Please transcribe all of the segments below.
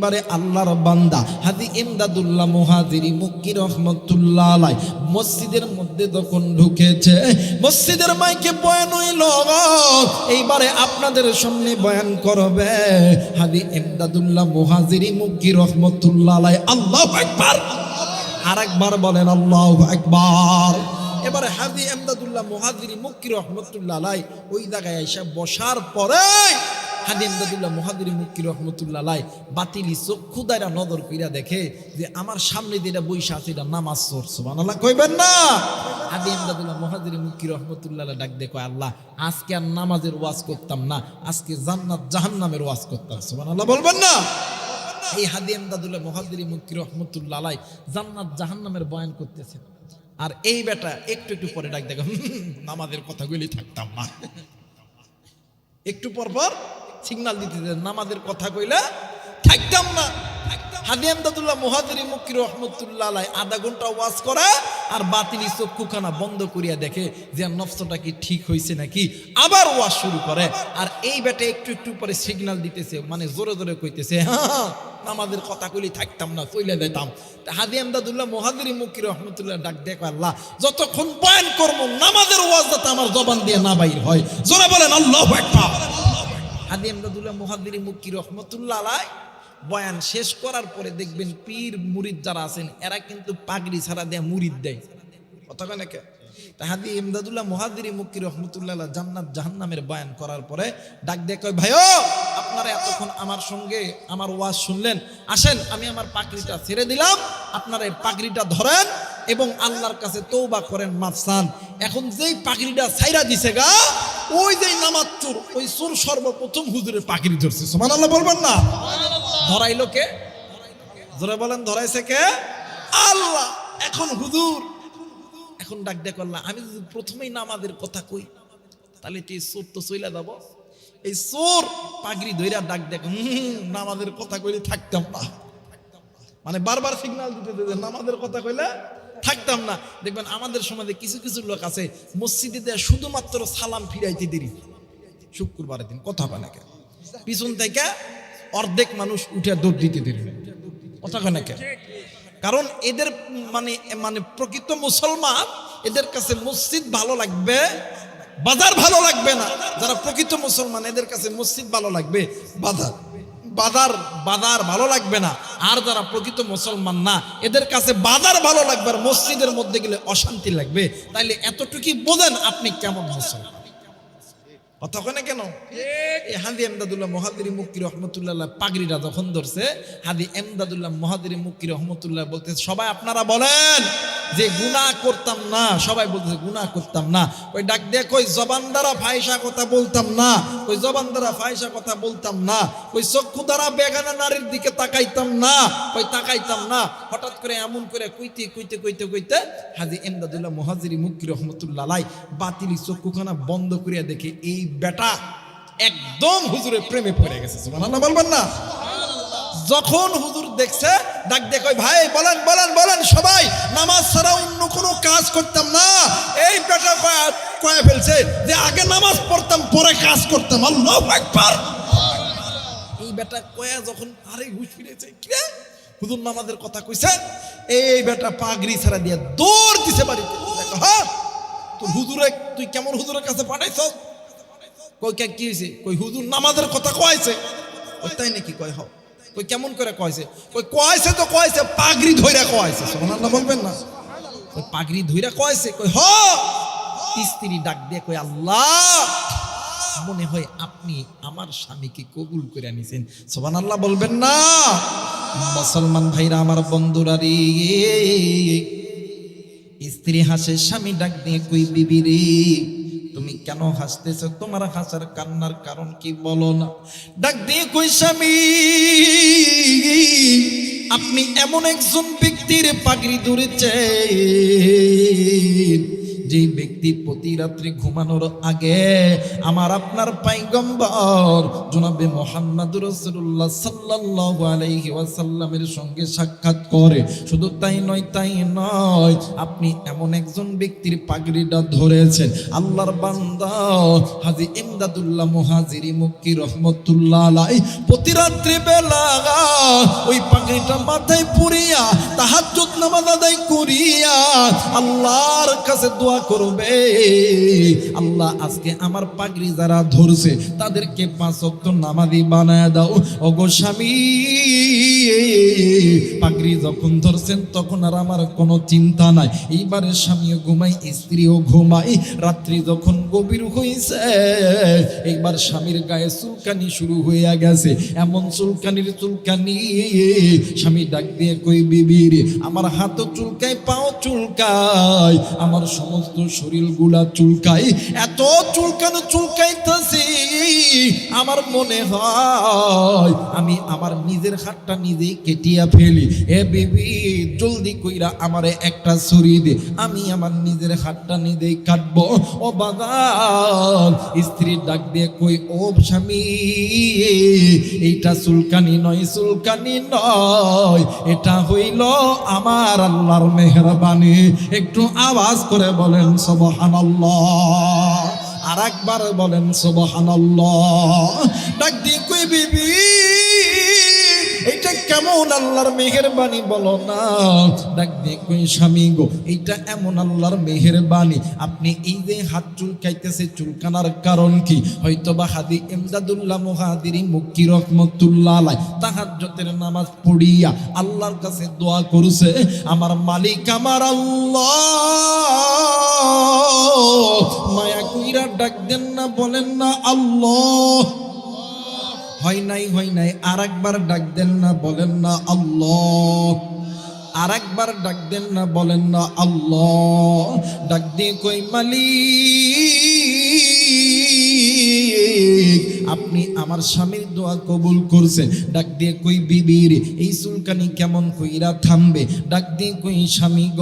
বারে আল্লাহর বান্দা হাজী ইমদাদুল্লাহ মুহাজিরি মক্কি রহমাতুল্লাহ আলাইহি মসজিদের মধ্যে যখন ঢুকেছে, মসজিদের মাইকে বয়ান হইল, এইবারে আপনাদের সামনে বয়ান করবে হাজী ইমদাদুল্লাহ মুহাজিরি মক্কি রহমাতুল্লাহ আলাইহি। আল্লাহু আকবার, আরেকবার বলেন আল্লাহু আকবার। এবারে হাজী ইমদাদুল্লাহ মুহাজিরি মক্কি রহমাতুল্লাহ আলাইহি ওই জায়গায় এসে বসার পরে হাজী ইমদাদুল্লাহ মুহাজিরি মক্কি রহমাতুল্লাহ আলাইহি বাতিলি চক্ষু দ্বারা নজর কইরা দেখে যে আমার সামনে যেটা বইসা আছে এটা নামাজ পড়। সুবহানাল্লাহ কইবেন না? হাজী ইমদাদুল্লাহ মুহাজিরি মক্কি রহমাতুল্লাহ আলাইহি ডাক দেখো, আল্লাহ আজকে আর নামাজের ওয়াজ করতাম না, আজকে জান্নাত জাহান্নামের ওয়াজ করতাম। সুবহানাল্লাহ বলবেন না? এই হাজী ইমদাদুল্লাহ মুহাজিরি মক্কি রহমাতুল্লাহ আলাইহি জান্নাত জাহান্নামের বয়ান করতেছেন, আর এই বেটা একটু একটু পরে ডাক দেখো, নামাজের কথাগুলি থাকতাম না। একটু পর পর সিগন্যাল দিতে নামাজের কথা কইলা থাকতাম না। হাজী ইমদাদুল্লাহ মুহাজিরি মক্কি রহমাতুল্লাহ আলাইহি আধা ঘন্টা ওয়াজ করে আর বাতিলি চক্ষুখানা বন্ধ করিয়া দেখে যে নফসটা কি ঠিক হয়েছে নাকি, আবার ওয়াজ শুরু করে। আর এই বেটা একটু একটু পরে সিগন্যাল দিতেছে, মানে জোরে জোরে কইতেছে, হ্যাঁ নামাজের কথা কইলি থাকতাম না, চলে যেতাম। হাজী ইমদাদুল্লাহ মুহাজিরি মক্কি রহমাতুল্লাহ ডাক দেখো, আল্লাহ যতক্ষণ বয়ান করবো নামাজের ওয়াজ যাতে আমার জবান দিয়ে না বাইর হয়। জোরে বলেন আল্লাহু আকবার। হাজী ইমদাদুল্লাহ মুহাজিরি মক্কি রহমাতুল্লাহ আলাইহি বয়ান শেষ করার পরে দেখবেন পীর মুরিদ যারা আছেন এরা কিন্তু পাগড়ি ছাড়া দেয় মুরিদ দেয়। কথা কয় নাকি? হাজী ইমদাদুল্লাহ মুহাজিরি মক্কি রহমাতুল্লাহ আলাইহি জান্নাত জাহান্নামের বয়ান করার পরে ডাক দিয়ে কয়, ভাইও আপনারা এতক্ষণ আমার সঙ্গে আমার ওয়াজ শুনলেন, আসেন আমি আমার পাগড়িটা ছেড়ে দিলাম, আপনারা এই পাগড়িটা ধরেন এবং আল্লাহর কাছে তওবা করেন, মাফ চান। এখন যেই পাগড়িটা ছাইরা দিছে গা, ওই যে নামাজ চোর, ওই চোর সর্বপ্রথম হুজুরের পাগড়ি ধরছে। সুবহানাল্লাহ বলবেন না? ধরাইলো কে? জোরে বলেন, ধরাইছে কে? আল্লাহ। এখন হুজুর এখন ডাক দেখ, আল্লাহ আমি যদি প্রথমেই নামাজের কথা কই তাহলে এই চোর তো চইলা যাব। এই চোর পাগড়ি ধইরা ডাক দেখ, নামাজের কথা কইলে থাকতাম না, মানে বারবার সিগন্যাল দিতে নামাজের কথা কইলে থাকতাম না। দেখবেন আমাদের সমাজে কিছু কিছু লোক আছে মসজিদে দেয় শুধুমাত্র সালাম ফিরাইতে দেরি, শুক্রবারের দিন কথা বলে না, পিছন থেকে অর্ধেক মানুষ উঠে দৌড় দিতে দেরি, কথা কয় না। কারণ এদের মানে মানে প্রকৃত মুসলমান, এদের কাছে মসজিদ ভালো লাগবে, বাজার ভালো লাগবে না। যারা প্রকৃত মুসলমান এদের কাছে মসজিদ ভালো লাগবে, বাজার বাজার বাজার ভালো লাগবে না। আর যারা প্রকৃত মুসলমান না এদের কাছে বাজার ভালো লাগবে আর মসজিদের মধ্যে গেলে অশান্তি লাগবে। তাইলে এতটুকুই বোঝেন আপনি কেমন মুসলমান। কথা কেন কেন? হাজী ইমদাদুল্লাহ মুহাজিরি মক্কি রহমাতুল্লাহ আলাইহি পাগড়িটা যখন ধরছে, হাজী ইমদাদুল্লাহ মুহাজিরি মক্কি রহমাতুল্লাহ বলতে, সবাই আপনারা বলেন যে গুনাহ করতাম না, সবাই বলতেছে গুনাহ করতাম না। ওই ডাক দিয়ে কই জবান দ্বারা ফাহিশা কথা বলতাম না, ওই জবান দ্বারা ফাহিশা কথা বলতাম না, ওই চক্ষু দ্বারা বেগানা নারীর দিকে তাকাইতাম না, ওই তাকাইতাম না। হঠাৎ করে এমন করে কইতে কইতে কইতে কইতে হাজী ইমদাদুল্লাহ মুহাজিরি মক্কি রহমাতুল্লাহ আলাইহি বাতিলি চক্ষুখানা বন্ধ করিয়া দেখে এই বেটা একদম হুজুরের প্রেমে পড়ে গেছে। সুবহানাল্লাহ বলবেন না? যখন হুজুর দেখছে ডাক দিয়ে কয়, ভাই বলেন বলেন বলেন, সবাই নামাজ ছাড়া অন্য কোনো কাজ করতাম না। এই বেটা কয়ে ফেলছে যে আগে নামাজ পড়তাম পরে কাজ করতাম। আল্লাহু আকবার। এই বেটা কয়া যখন আরে হুশ ফিরেছে, কি রে হুজুর নামাজের কথা কইছে, এই বেটা পাগড়ি ছাড়া দিয়ে দৌড় দিছে বাড়িতে। হ্যাঁ তোর হুজুরে, তুই কেমন হুজুরের কাছে পাঠাইছ? কই কি হয়েছে? কই হুজুর নামাজের কথা কয়েছে। ওই তাই নাকি? কয় হ। কই কেমন করে কয়েছে? কই কয়েছে তো কয়েছে, পাগড়ি ধইরা কয়েছে। সুবহানাল্লাহ বলবেন না? কই পাগড়ি ধইরা কয়েছে। কই হ। স্ত্রী ডাক দিয়ে কই, আল্লাহ মনে হয় আপনি আমার স্বামীকে কবুল করে নিছেন। সুবহানাল্লাহ বলবেন না? মুসলমান ভাইরা আমার, বন্ধুরা রে, স্ত্রী হাসে, স্বামী ডাক দিয়ে কই, বিবি রে তুমি কেন হাসতেছ? তোমার হাসার কান্নার কারণ কি বলো না? ডাক দিয়ে কই, স্বামী আপনি এমন একজন ব্যক্তির পাগড়ি ধরেছেন যে ব্যক্তি প্রতি রাত্রি ঘুমানোর আগে আমার আপনার পয়গম্বর জনাবে মুহাম্মদুর রাসূলুল্লাহ সাল্লাল্লাহু আলাইহি ওয়াসাল্লামের সঙ্গে সাক্ষাৎ করে। শুধু তাই নয়, আপনি এমন একজন ব্যক্তির পাগড়িটা ধরেছেন, আল্লাহর বান্দা হাজী ইমদাদুল্লাহ মুহাজিরি মক্কি রহমাতুল্লাহ আলাইহি প্রতি রাত্রি বেলা ওই পাগড়িটা মাথায় পরিয়া তাহাজ্জুদ নামাজ আদায় করিয়া আল্লাহর কাছে দোয়া করবে, আল্লাহ আজকে আমার পাগড়ি যারা ধরছে তাদেরকে 5 ওয়াক্ত নামাজি বানায় দাও। ওগো স্বামী, পাগড়ি যখন ধরছেন তখন আর আমার কোনো চিন্তা নাই। এইবারে স্বামীও ঘুমাই, স্ত্রীও ঘুমাই। রাত্রি যখন গভীর হইছে, এইবার স্বামীর গায়ে চুলকানি শুরু হইয়া গেছে। এমন চুলকানির চুলকানি, স্বামী ডাক দিয়ে কই, বিবি রে, আমার হাতও চুলকায়, পাও চুলকায়, আমার সমস্ত শরীর গুলা চুলকায়। এত চুলকানো চুলকাইতেছি, আমার মনে হয় আমি আমার নিজের হাতটা নিজেই কেটিয়া ফেলি। এ বিবি, জলদি কইরা আমারে একটা ছুরি দে, আমি আমার নিজের হাতটা নিজেই কাটবো। ও বাগান, স্ত্রী ডাক দিয়ে কই, ও স্বামী, এইটা চুলকানি নয়, চুলকানি নয়, এটা হইল আমার আল্লাহর মেহেরবানি। একটু আওয়াজ করে বলেন সুবহানাল্লাহ, আর একবার বলেন সুবহানাল্লাহ। ডাক দিয়ে কই, বিবি, এটা কেমন আল্লাহর মেহেরবানি বলো না। ডাক দিয়ে কই, স্বামী গো, এইটা এমন আল্লাহর মেহেরবানি, আপনি এই যে হাত চুলকাইতেছে, চুলকানার কারণ কি? হয়তোবা হাজি ইমদাদুল্লাহ মুহাজিরি মক্কি রহমাতুল্লাহ আলাইহি তাহাজ্জুদের নামাজ পড়িয়া আল্লাহর কাছে দোয়া করছে, আমার মালিক আমার আল্লাহ, মায়া কইরা ডাক দেন না, বলেন না আল্লাহ। হয় নাই, হয় নাই, আর একবার ডাক দেন না, বলেন না আল্লাহ। আর একবার ডাক দেন না, বলেন না আল্লাহ। ডাক দিয়ে কই, মালিক, আপনি আমার স্বামীর দোয়া কবুল করছেন। ডাক দিয়ে কই, বিবির এই চুলকানি কেমন কইরা থামবে? ডাক দিয়ে কই, স্বামী গ,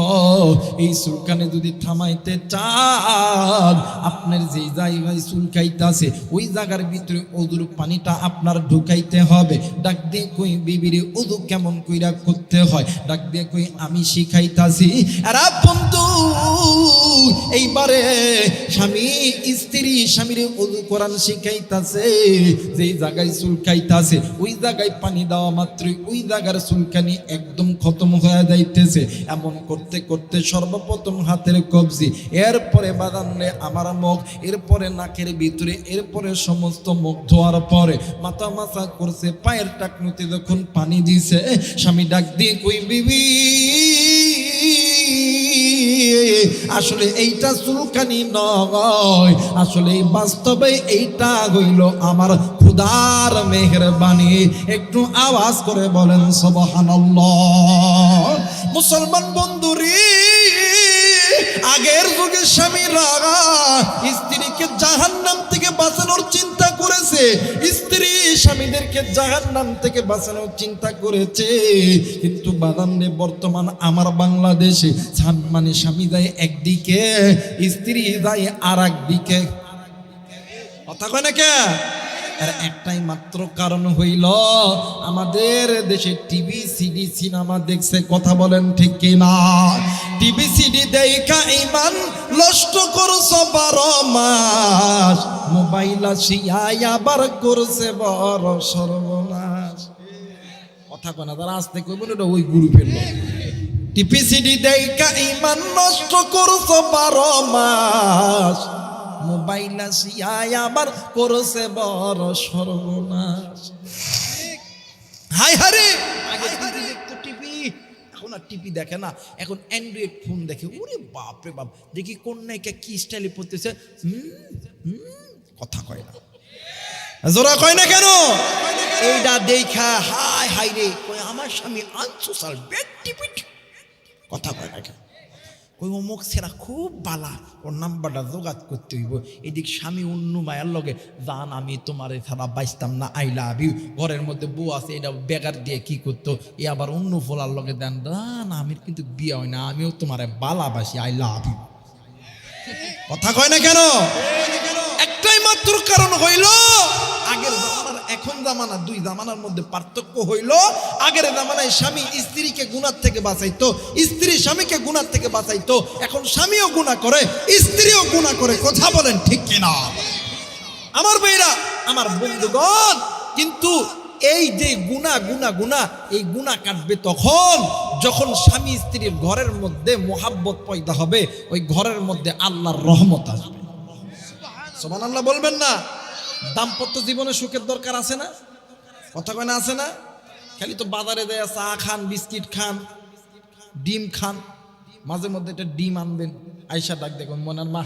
এই চুলকানি যদি থামাইতে চান, আপনার যে জায়গায় চুলকাইতাছে ওই জায়গার ভিতরে ওযুর পানিটা আপনার ঢুকাইতে হবে। ডাক দিয়ে কই, বিবির ওযু কেমন কইরা করতে হয়? ডাক দিয়ে কই, আমি শিখাইতাছি। আর বন্ধু, এইবারে স্বামী স্ত্রী স্বামীর ওযু কোরআন শিখাইতাছে, যেই জায়গায় চুলকাইতাছে ওই জায়গায় পানি দেওয়া মাত্রই ওই জায়গার চুলকানি একদম খতম হয়ে যাইতেছে। এমন করতে করতে সর্বপ্রথম হাতের কবজি, এরপরে বাদানে আমার মুখ, এরপরে নাকের ভিতরে, এরপরে সমস্ত মুখ ধোয়ার পরে মাথা মাথা করছে, পায়ের টাকনুতে যখন পানি দিছে, স্বামী ডাক দিয়ে কই, বিবি, আসলে এইটা চুলকানি নয়, আসলে বাস্তবে এইটা হইল আমার খোদার মেহেরবানি। একটু আওয়াজ করে বলেন সুবহানাল্লাহ। মুসলমান বন্ধুরে, আগের যুগে স্বামীরা স্ত্রীকে জাহান্নাম থেকে বাঁচানোর চিন্তা করেছে, স্ত্রী স্বামীদেরকে জাহান্নাম থেকে বাঁচানোর চিন্তা করেছে। কিন্তু বাদামনে বর্তমান আমার বাংলাদেশে মানে স্বামী যায় একদিকে, স্ত্রী যায় আর একদিকে। কথা কয় না কে? আর একটাই মাত্র কারণ হইল, আমাদের দেশে টিভি সিডি সিনেমা দেখছে। কথা বলেন ঠিক কিনা? টিভি সিডি দেখা ইমান নষ্ট করছো 12 মাস, মোবাইল আসিয়া আবার করছে বড় সর্বনাশ। কথা কয় না? তারা আসতে কইব না, ওই গুরু ফেললো। টিভি সিডি দেখা ইমান নষ্ট করছো 12 মাস, মোবাইল আসিয়া আবার করছে বড় সর্বনাশ। হাই হারে, আগে টিভি দেখতো, টিভি, এখন আর টিভি দেখে না, এখন অ্যান্ড্রয়েড ফোন দেখে। ওরে বাপ রে বাপ, দেখি কোন নায়িকা কি স্টাইলে পড়তেছে। কথা কয় না, জোরা কয় না কেন? এইটা দেখা হাই হাই রে, আমার স্বামী আনসোশাল ব্যক্তিপিঠ। কথা কয় না কেন? ওই অমুক ছেড়া খুব বালা, ওর নাম্বারটা যোগাযোগ করতে হইব। এদিক স্বামী অন্য মায়ের লগে, জান আমি তোমার ছাড়া বাঁচতাম না, আই লাভ ইউ। ঘরের মধ্যে বউ আছে, এটা বেগার দিয়ে কি করতো, এ আবার অন্য ফোলার লগে দেন, না আমি কিন্তু বিয়ে হয় না, আমিও তোমার বালাবাসি, আই লাভ ইউ। কথা কয় না কেন? একটাই মাত্র কারণ হইল, আগের জামানার এখন জামানা, দুই জামানার মধ্যে পার্থক্য হইল। আগের জামানায় স্বামী স্ত্রীকে গুনাহ থেকে বাঁচাইতো, স্ত্রী স্বামীকে গুনাহ থেকে বাঁচাইতো। এখন স্বামীও গুনাহ করে, স্ত্রীও গুনাহ করে। কথা বলেন ঠিক কিনা আমার ভাইরা, আমার বন্ধুগণ? কিন্তু এই যে গুনাহ গুনাহ গুনাহ, এই গুনাহ কাটবে তখন যখন স্বামী স্ত্রীর ঘরের মধ্যে মোহাব্বত পয়দা হবে, ওই ঘরের মধ্যে আল্লাহর রহমত আসবে। সুবহানাল্লাহ বলবেন না? দাম্পত্য জীবনে সুখের দরকার আছে না? কথা কয় না, আছে না? খালি তো বাজারে দেয়া চা খান, বিস্কিট খান, ডিম খান, মাঝে মধ্যে একটা ডিম আনবেন, আয়সা ডাক দেখুন মনার মা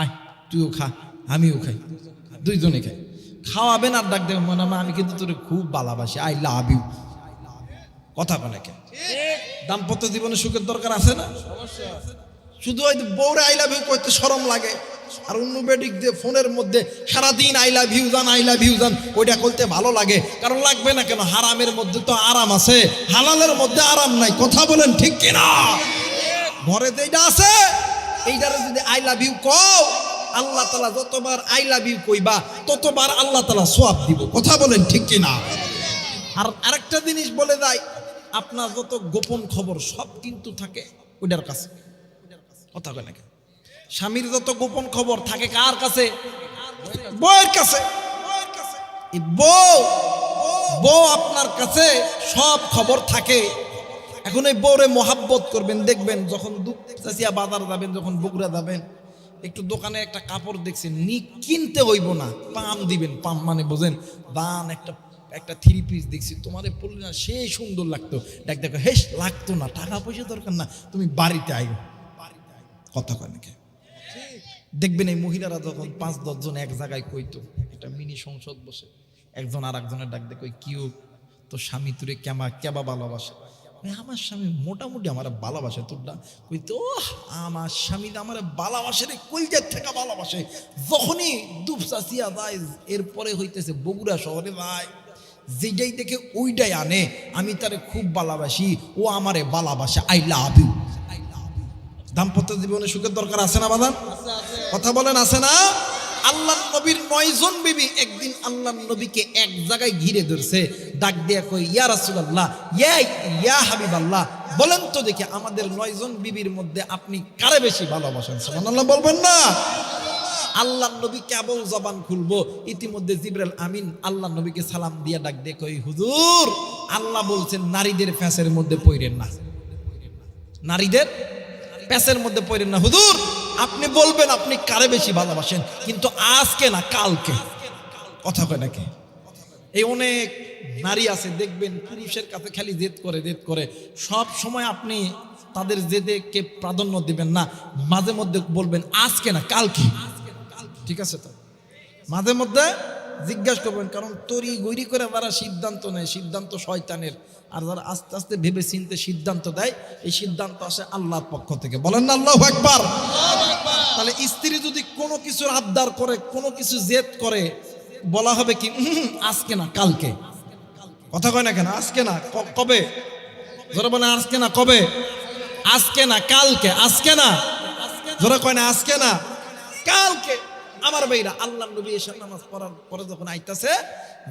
আয় তুইও খা আমিও খাই, দুইজনে খাই, খাওয়াবেন আর ডাক দেখুন মনার মা আমি কিন্তু তোরে খুব ভালোবাসি, আই লাভ ইউ। কথা বলে কে? দাম্পত্য জীবনে সুখের দরকার আছে না? শুধু ওই বউরে আই লাভ ইউ করতে শরম লাগে, আর অন্য বেডিক দিয়ে ফোনের মধ্যে সারাদিন আই লাভ ইউ জান আই লাভ ইউ জান, ওইটা করতে ভালো লাগে। কারণ লাগবে না কেন? হারামের মধ্যে তো আরাম আছে, হালালের মধ্যে আরাম নাই। কথা বলেন ঠিক কিনা? ঘরে যেটা আছে এইটারে যদি আই লাভ ইউ কও, আল্লাহ তাআলা যতবার আই লাভ ইউ কইবা ততবার আল্লাহ তাআলা সওয়াব দিব। কথা বলেন ঠিক কিনা? আর আরেকটা জিনিস বলে যায়, আপনার যত গোপন খবর সব কিন্তু থাকে ওইটার কাছে। কথা কয় নাকি? স্বামীর যত গোপন খবর থাকে কার কাছে? বউয়ের কাছে। এই বউ আপনার কাছে সব খবর থাকে। এখন এই বউরে মোহাব্বত করবেন, দেখবেন যখন দুপচাচিয়া বাজার যাবেন, যখন বগুড়া যাবেন, একটু দোকানে একটা কাপড় দেখছেন, কিনতে হইব না, পাম দিবেন। পাম মানে বোঝেন? দান একটা থ্রি পিস দেখছি, তোমারে পড়লে না সেই সুন্দর লাগতো, দেখ দেখো হেস লাগতো না, টাকা পয়সা দরকার না, তুমি বাড়িতে আইও। কথা কয় নাকি? দেখবেন এই মহিলারা যখন 5-10 জন এক জায়গায় কইতো, একটা মিনি সংসদ বসে, একজন আর একজনের ডাক দেখো কিউ তো স্বামী তুরে কেবা ভালোবাসে, আমার স্বামী মোটামুটি আমার ভালোবাসে, তোরটা কইতো আমার স্বামী আমার ভালোবাসে রে, কলজার থেকে ভালোবাসে। যখনই দুপচাচিয়া যায়, এরপরে হইতেছে বগুড়া শহরে যায়, যেটাই দেখে ওইটাই আনে, আমি তারে খুব ভালোবাসি, ও আমারে ভালোবাসে, আই লাভ ইউ। দাম্পত্য জীবনে সুখের দরকার আছে না বাদান? কথা বলেন আছে না? আল্লাহ নবীর 9 জন বিবি একদিন আল্লাহ নবীকে এক জায়গায় ঘিরে ধরছে, ডাক দিয়া কই ইয়া রাসূলুল্লাহ, ইয়া হাবিবাল্লাহ, বলেন তো দেখি আমাদের 9 জন বিবির মধ্যে আপনি কারে বেশি ভালোবাসেন? সুবহানাল্লাহ বলবেন না? আল্লাহ নবী কেবল জবান খুলবো, ইতিমধ্যে জিবরাইল আমিন আল্লাহ নবীকে সালাম দিয়া ডাক দিয়ে কই হুজুর, আল্লাহ বলছেন নারীদের ফ্যাসের মধ্যে পড়েন না, নারীদের প্যাসের মধ্যে পড়েন না। হুজুর আপনি বলবেন আপনি কারে বেশি ভালোবাসেন, কিন্তু আজকে না কালকে। কথা কয় নাকি? এই অনেক নারী আছে দেখবেন পুরুষের কাছে খালি জেদ করে, সব সময় আপনি তাদের জেদেকে প্রাধান্য দিবেন না, মাঝে মধ্যে বলবেন আজকে না কালকে। ঠিক আছে? তো মাঝে মধ্যে জিজ্ঞাসা করবেন, কারণ তরি গৈরি করে যারা সিদ্ধান্ত নেয়, সিদ্ধান্ত শয়তানের, আর যারা আস্তে আস্তে ভেবে চিনতে সিদ্ধান্ত দেয়, এই সিদ্ধান্ত আসে আল্লাহর পক্ষ থেকে। বলেন না আল্লাহু আকবার? তাহলে স্ত্রী যদি কোনো কিছুর আবদার করে, কোনো কিছু জেদ করে, বলা হবে কি আজকে না কালকে। কথা কয় না কেন? আজকে না কবে? যারা বলে আজকে না কবে? আজকে না কালকে। আজকে না, যারা কয় না আজকে না কালকে। আমার ভাইরা, আল্লাহ নবী এসে নামাজ পড়ার পরে যখন আইতাছে,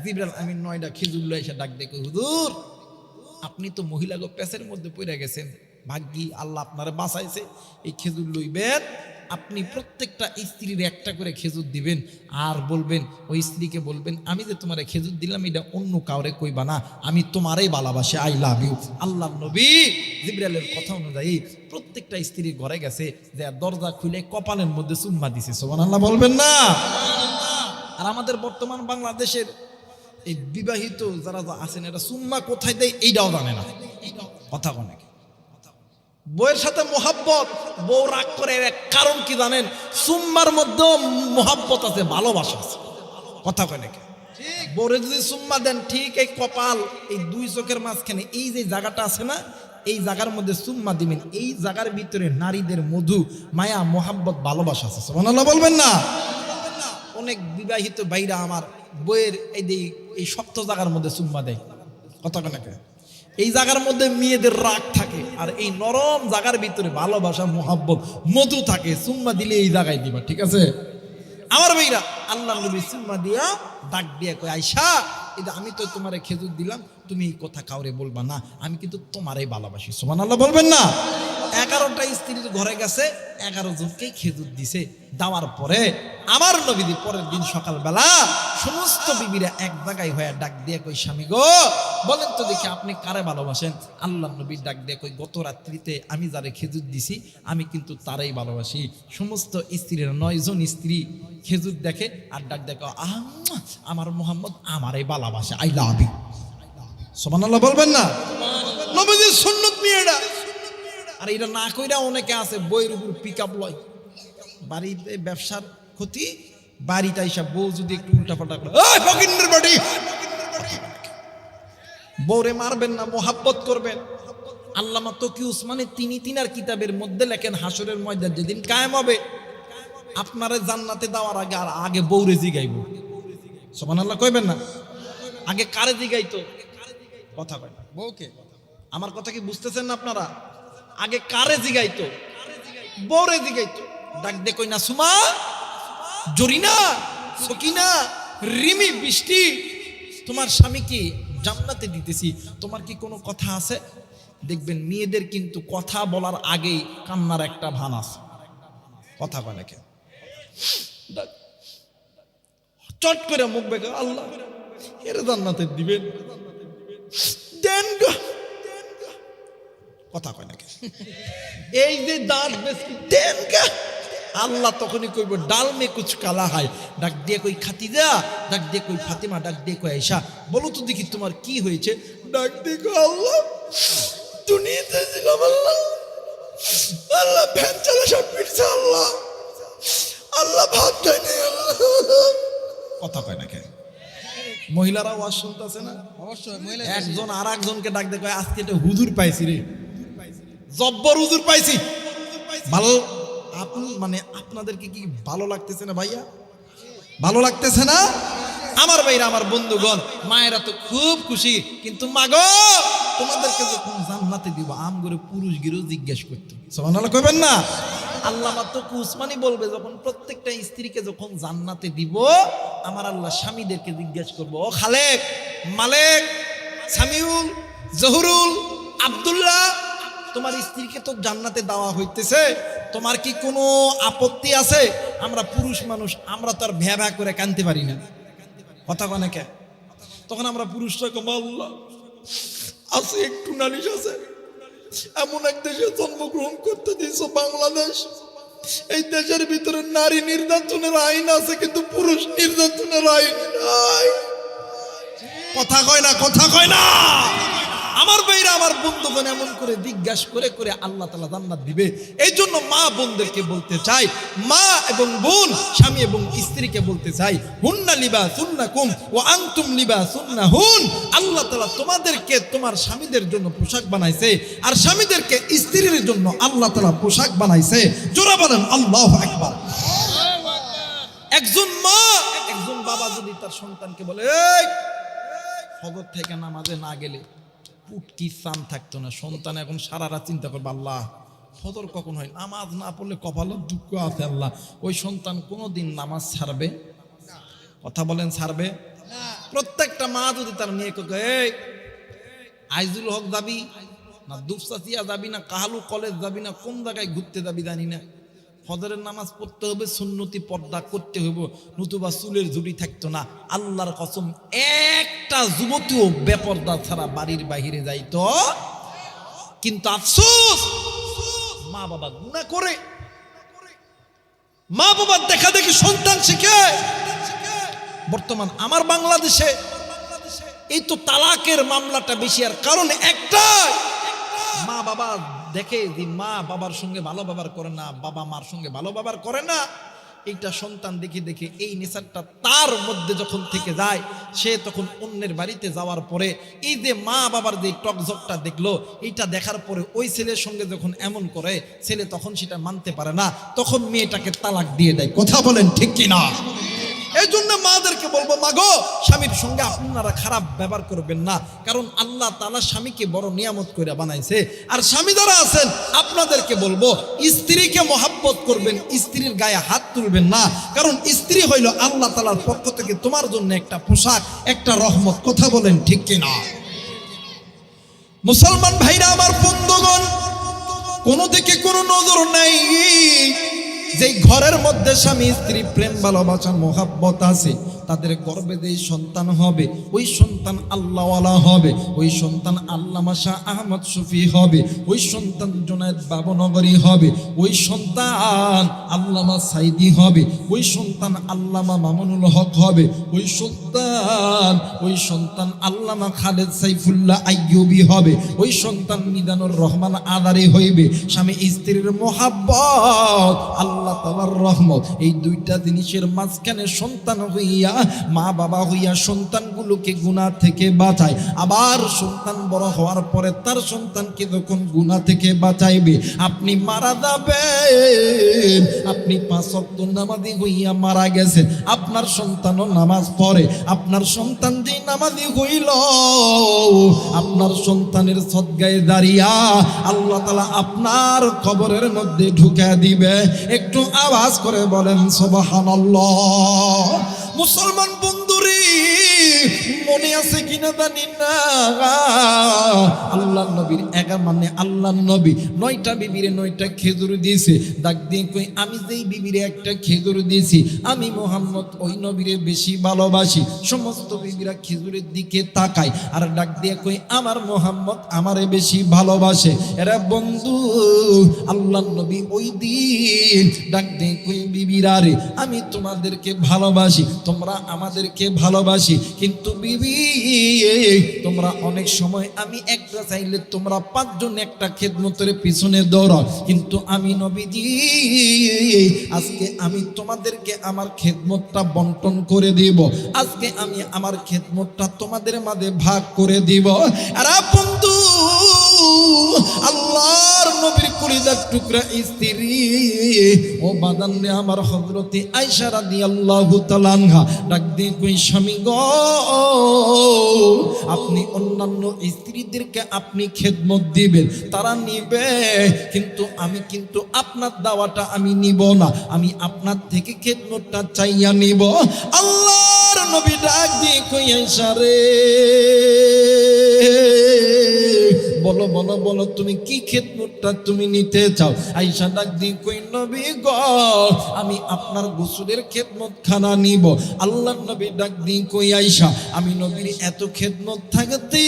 জিবরাইল আমিন 9টা খেজুর লয়ে এসে ডাক দেখো, হুজুর আপনি তো মহিলাগো প্যাসের মধ্যে পড়ে গেছেন, ভাগ্যি আল্লাহ আপনারে বাঁচাইছে, এই খেজুর লইবেন, আপনি প্রত্যেকটা স্ত্রীর একটা করে খেজুর দিবেন, আর বলবেন ওই স্ত্রীকে বলবেন আমি যে তোমারে খেজুর দিলাম এটা অন্য কাউরে কইবা না, আমি তোমারই ভালোবাসি, আই লাভ ইউ। আল্লাহ নবী জিবরাইলের কথা অনুযায়ী প্রত্যেকটা স্ত্রীর ঘরে গেছে, যে দরজা খুলে কপালের মধ্যে চুম্মা দিছে। সুবহানাল্লাহ বলবেন না? আর আমাদের বর্তমান বাংলাদেশের এই বিবাহিত যারা আছেন, এটা চুম্মা কোথায় দেয় এইটাও জানে না। কথা কয় নাকি? বউয়ের সাথে মোহাব্বত, বউ রাগ করে এক কারণ কি জানেন? চুম্মার মধ্যেও মোহাব্বত আছে, ভালোবাসা আছে। কথা কয় নাকি? বউরে যদি চুম্মা দেন, ঠিক এই কপাল, এই দুই চোখের মাঝখানে এই যে জায়গাটা আছে না, এই জায়গার মধ্যে চুম্মা দিবেন, এই জায়গার ভিতরে নারীদের মধু, মায়া, মোহাব্বত, ভালোবাসা আছে। সুবহানাল্লাহ বলবেন না? অনেক বিবাহিত ভাইরা আমার বইয়ের এই শক্ত জায়গার মধ্যে চুম্মা দেয়। কথা কয় নাকি? এই জায়গার মধ্যে মেয়েদের রাগ থাকে, আর এই নরম জায়গার ভিতরে ভালোবাসা, মোহাব্বত, মধু থাকে। চুম্মা দিলে এই জায়গায় দিবা। ঠিক আছে আমার ভাইরা? আল্লাহ নবী চুম্মা দিয়া ডাক দিয়া কয়, আয়সা এটা আমি তো তোমারে খেজুর দিলাম, তুমি এই কথা কাউরে বলবা না, আমি কিন্তু তোমারই ভালোবাসি। সুবহানাল্লাহ বলবেন না? 11টা স্ত্রীর ঘরে গেছে, 11 জনকেই খেজুর দিছে। দেওয়ার পরে আমার নবী পরের দিন সকালবেলা সমস্ত বিবিরা এক জায়গায় হয়ে ডাক দিয়ে কই, স্বামী গো বলেন তো দেখি আপনি কারে ভালোবাসেন? আল্লাহ নবী ডাক দিয়ে কই, গত রাত্রিতে আমি যারে খেজুর দিছি আমি কিন্তু তারাই ভালোবাসি। সমস্ত স্ত্রীরা 9 জন স্ত্রী খেজুর দেখে আর ডাক দেখো, আমার মোহাম্মদ আমারই ভালোবাসে, আই লাভ ইউ। সুবহানাল্লাহ বলবেন না? নবীজির সুন্নত মেয়েরা। আর এটা না কইরা অনেকে আছে বইয়ের উপর পিকআপ লয়, বাড়িতে ব্যবসার ক্ষতি, বাড়িটা হিসাব বউ যদি একটু উল্টাপাল্টা করে, ওই ফকিন্নের বাড়ি, বউরে মারবেন না, মোহাব্বত করবেন। আল্লামা তকি উসমানী তিনার কিতাবের মধ্যে লেখেন, হাসরের ময়দান যেদিন কায়েম হবে, আপনারা জান্নাতে দেওয়ার আগে আর আগে বউরে জিগাইব। সুবহানাল্লাহ কইবেন না? আগে কারে জিগাইতো? কথা কয় না, বউকে। আমার কথা কি বুঝতেছেন না আপনারা? আগে কারে জিগাইতো? বউরে জিগাইতো। ডাক দে কই না, সুমা, জরিনা, সকিনা, রিমি, বৃষ্টি, তোমার স্বামীকে জান্নাতে দিতেছি, তোমার কি কোনো কথা আছে? দেখবেন মেয়েদের কিন্তু কথা বলার আগেই কান্নার একটা ভান আছে। কথা বলে কে চট করে মুখ বেঁকে, আল্লাহ এর জান্নাতে দিবেন, দেন গো। কথা কয় নাকি? এই যে দাঁত বেশি দেন গা, আল্লাহ তখনই কইব, ডাল মে কুছ কালা হয়। ডাক দিয়ে কই খাতিজা, ডাক দিয়ে কই ফাতিমা, ডাক দিয়ে কই আয়েশা, বলো তো দেখি তোমার কি হয়েছে? ডাক দিয়ে কই, আল্লাহ দুনিয়াতে ছিলাম, আল্লাহ ভ্যান চালা সব পিটছে, আল্লাহ ভাত দেয় নাই, কথা কয় নাকি? মহিলারা ওয়াজ শুনতেছে না? অবশ্যই। একজন আর একজনকে ডাক দিয়ে কয়, আজকে এটা হুজুর পাইছি রে, জব্বর হুজুর পাইছি। ভালো মানে আপনাদেরকে কি ভালো লাগতেছে না ভাইয়া? ভালো লাগতেছে না? আমার ভাইরা, আমার বন্ধুগণ, মায়েরা তো খুব খুশি, কিন্তু মাগো তোমাদেরকে যখন জান্নাতে দিব, আমগরে পুরুষ গিরো জিজ্ঞেস করতে। সুবহানাল্লাহ কইবেন না? আল্লামা তকি উসমানী বলবে, যখন প্রত্যেকটা স্ত্রীকে যখন জান্নাতে দিব, আমার আল্লাহ স্বামীদেরকে জিজ্ঞেস করবো, ও খালেক, মালেক, সামিউল, জহুরুল, আব্দুল্লাহ, তোমার স্ত্রীকে তো জান্নাতে দেওয়া হইতেছে, তোমার কি কোনো আপত্তি আছে? আমরা পুরুষ মানুষ, আমরা তো আর ভ্যা ভ্যা করে কানতে পারি না। কথা কনে কে? তখন আমরা পুরুষরা কম, আল্লাহ আছে একটু নালিশ আছে, এমন এক দেশে জন্মগ্রহণ করতে দিয়েছ বাংলাদেশ, এই দেশের ভিতরে নারী নির্যাতনের আইন আছে, কিন্তু পুরুষ নির্যাতনের আইন নাই। কথা কয় না, কথা কয় না। আমার ভাইরা, আমার বন্ধুগণ, এমন করে জিজ্ঞাসা করে করে আল্লাহ তাআলা জান্নাত দিবে। এই জন্য মা বোনদেরকে বলতে চাই, মা এবং বোন, স্বামী এবং স্ত্রীকে বলতে চাই, হুন্না লিবাসুন লাকুম ওয়া আনতুম লিবাসুন লাহুন। আল্লাহ তাআলা তোমাদেরকে তোমার স্বামীদের জন্য পোশাক বানাইছে, আর স্বামীদেরকে স্ত্রীর জন্য আল্লাহ তাআলা পোশাক বানাইছে। জোরে বলেন আল্লাহু আকবার। একজন মা, একজন বাবা যদি তার সন্তানকে বলে, এই ফজর থেকে নামাজে না গেলে পুটকি চান থাকতো না, সন্তান এখন সারা রাত চিন্তা করবে, আল্লাহ ফজর কখন হয়, নামাজ না পড়লে কপালের দুঃখ আছে, আল্লাহ ওই সন্তান কোনোদিন নামাজ ছাড়বে? কথা বলেন, ছাড়বে? প্রত্যেকটা মা যদি তার মেয়েকে এই আইজুল হক যাবি না, দুপসাচিয়া যাবি না, কাহালু কলেজ যাবি না, কোন জায়গায় ঘুরতে যাবি জানি না, ফজরের নামাজ পড়তে হবে, সুন্নতি পর্দা করতে হবে, নতুবা চুলের ঝুড়ি থাকতো না। আল্লাহর কসম, একটা যুবতীও বেপর্দা ছাড়া বাড়ির বাহিরে যাইতো। কিন্তু আফসোস, মা বাবা গুনাহ করে, মা বাবার দেখা দেখি সন্তান শিখে। বর্তমান আমার বাংলাদেশে এই তো তালাকের মামলাটা বেশি, আর কারণ একটাই, মা বাবা দেখে যে মা বাবার সঙ্গে ভালো ব্যবহার করে না, বাবা মার সঙ্গে ভালো ব্যবহার করে না, এইটা সন্তান দেখে দেখে এই নেশাটা তার মধ্যে যখন থেকে যায়, সে তখন অন্যের বাড়িতে যাওয়ার পরে এই যে মা বাবার যে টকঝকটা দেখলো, এইটা দেখার পরে ওই ছেলের সঙ্গে যখন এমন করে, ছেলে তখন সেটা মানতে পারে না, তখন মেয়েটাকে তালাক দিয়ে দেয়। কথা বলেন ঠিক কিনা? এই জন্য মাদেরকে বলবো, মাগো স্বামীর সঙ্গে আপনারা খারাপ ব্যবহার করবেন না, কারণ আল্লাহ তাআলা স্বামীকে বড় নিয়ামত করে বানাইছে। আর স্বামী যারা আছেন, আপনাদেরকে বলবো, স্ত্রীকে মহাব্বত করবেন, স্ত্রীর গায়ে হাত তুলবেন না, কারণ স্ত্রী হইল আল্লাহ তাআলার পক্ষ থেকে তোমার জন্য একটা পোশাক, একটা রহমত। কথা বলেন ঠিক কিনা? মুসলমান ভাইরা, আমার বন্ধুগণ, কোনো দিকে কোনো নজর নাই, যেই ঘরের মধ্যে স্বামী স্ত্রী প্রেম ভালোবাসা মহাব্বত আছে, তাদের গর্ভে যে সন্তান হবে ওই সন্তান আল্লাহওয়ালা হবে, ওই সন্তান আল্লামা শাহ আহমদ শফি হবে, ওই সন্তান জুনায়েদ বাবনগরী হবে, ওই সন্তান আল্লামা সাইদি হবে, ওই সন্তান আল্লামা মামুনুল হক হবে, ওই সন্তান আল্লামা খালেদ সাইফুল্লাহ আইয়ুবী হবে, ওই সন্তান মিজানুর রহমান আদারি হইবে। স্বামী স্ত্রীর মোহাব্বত, আল্লাহ তাআলার রহমত, এই দুইটা জিনিসের মাঝখানে সন্তান হইয়া মা বাবা হইয়া সন্তানগুলোকে গুনাহ থেকে বাঁচায়। আবার সন্তান বড় হওয়ার পরে তার সন্তানকে যখন গুনাহ থেকে বাঁচাইবে, আপনি মারা যাবেন, আপনি 5 ওয়াক্ত নামাজি হইয়া মারা গেছেন, আপনার সন্তানও নামাজ পড়ে, আপনার সন্তান যে নামাজি হইল, আপনার সন্তানের সদগায়ে দাঁড়িয়া আল্লাহ তাআলা আপনার কবরের মধ্যে ঢুকা দিবে। একটু আওয়াজ করে বলেন সুবহানাল্লাহ। মুসলমান বন্ধুরে, মনে আছে কিনা জানি না, আল্লাহর নবীর আল্লাহর নবী 9টা বিবিরে 9টা খেজুর দিয়েছে। ডাক দিয়ে কই, আমি যেই বিবিরে একটা খেজুর দিয়েছি, আমি মুহাম্মদ ওই নবীরে বেশি ভালোবাসি। সমস্ত বিবিরা খেজুরের দিকে তাকায় আর ডাক দিয়ে কই, আমার মুহাম্মদ আমারে বেশি ভালোবাসে। এরা বন্ধু, আল্লাহর নবী ওই দিন ডাক দিয়ে কই, বিবিরা রে, আমি তোমাদেরকে ভালোবাসি, তোমরা আমাদেরকে ভালোবাসি, কিন্তু বিবি তোমরা অনেক সময় আমি একটা চাইলে তোমরা 5 জন একটা খেদমতের পিছনে দৌড়াও, কিন্তু আমি নবীজি আজকে আমি তোমাদেরকে আমার খেদমতটা বন্টন করে দিব, আজকে আমি আমার খেদমতটা তোমাদের মাঝে ভাগ করে দিব। আর বন্ধু, আল্লাহর নবীর কলিজার টুকরা স্ত্রী ও বাদান রে আমার হযরতে আয়েশা রাদিয়াল্লাহু তাআলা আনহা ডাক দিয়ে কই, স্বামী গো, আপনি অন্যান্য স্ত্রীদেরকে আপনি খেদমত দিবেন, তারা নিবে, কিন্তু আমি কিন্তু আপনার দাওয়াটা আমি নিব না, আমি আপনার থেকে খেদমতটা চাইয়া নিব। আল্লাহর নবী ডাক দিয়ে কই, আয়েশা রে, বলো বলো বলো, তুমি কি খেদমতটা তুমি নিতে চাও? আয়েশা ডাক দিয়ে কই, নবী গো, আমি আপনার গোসলের খেদমত খানা নিব। আল্লাহর নবী ডাক দিয়ে কই, আয়েশা, আমি নবীর এত খেদমত থাকতে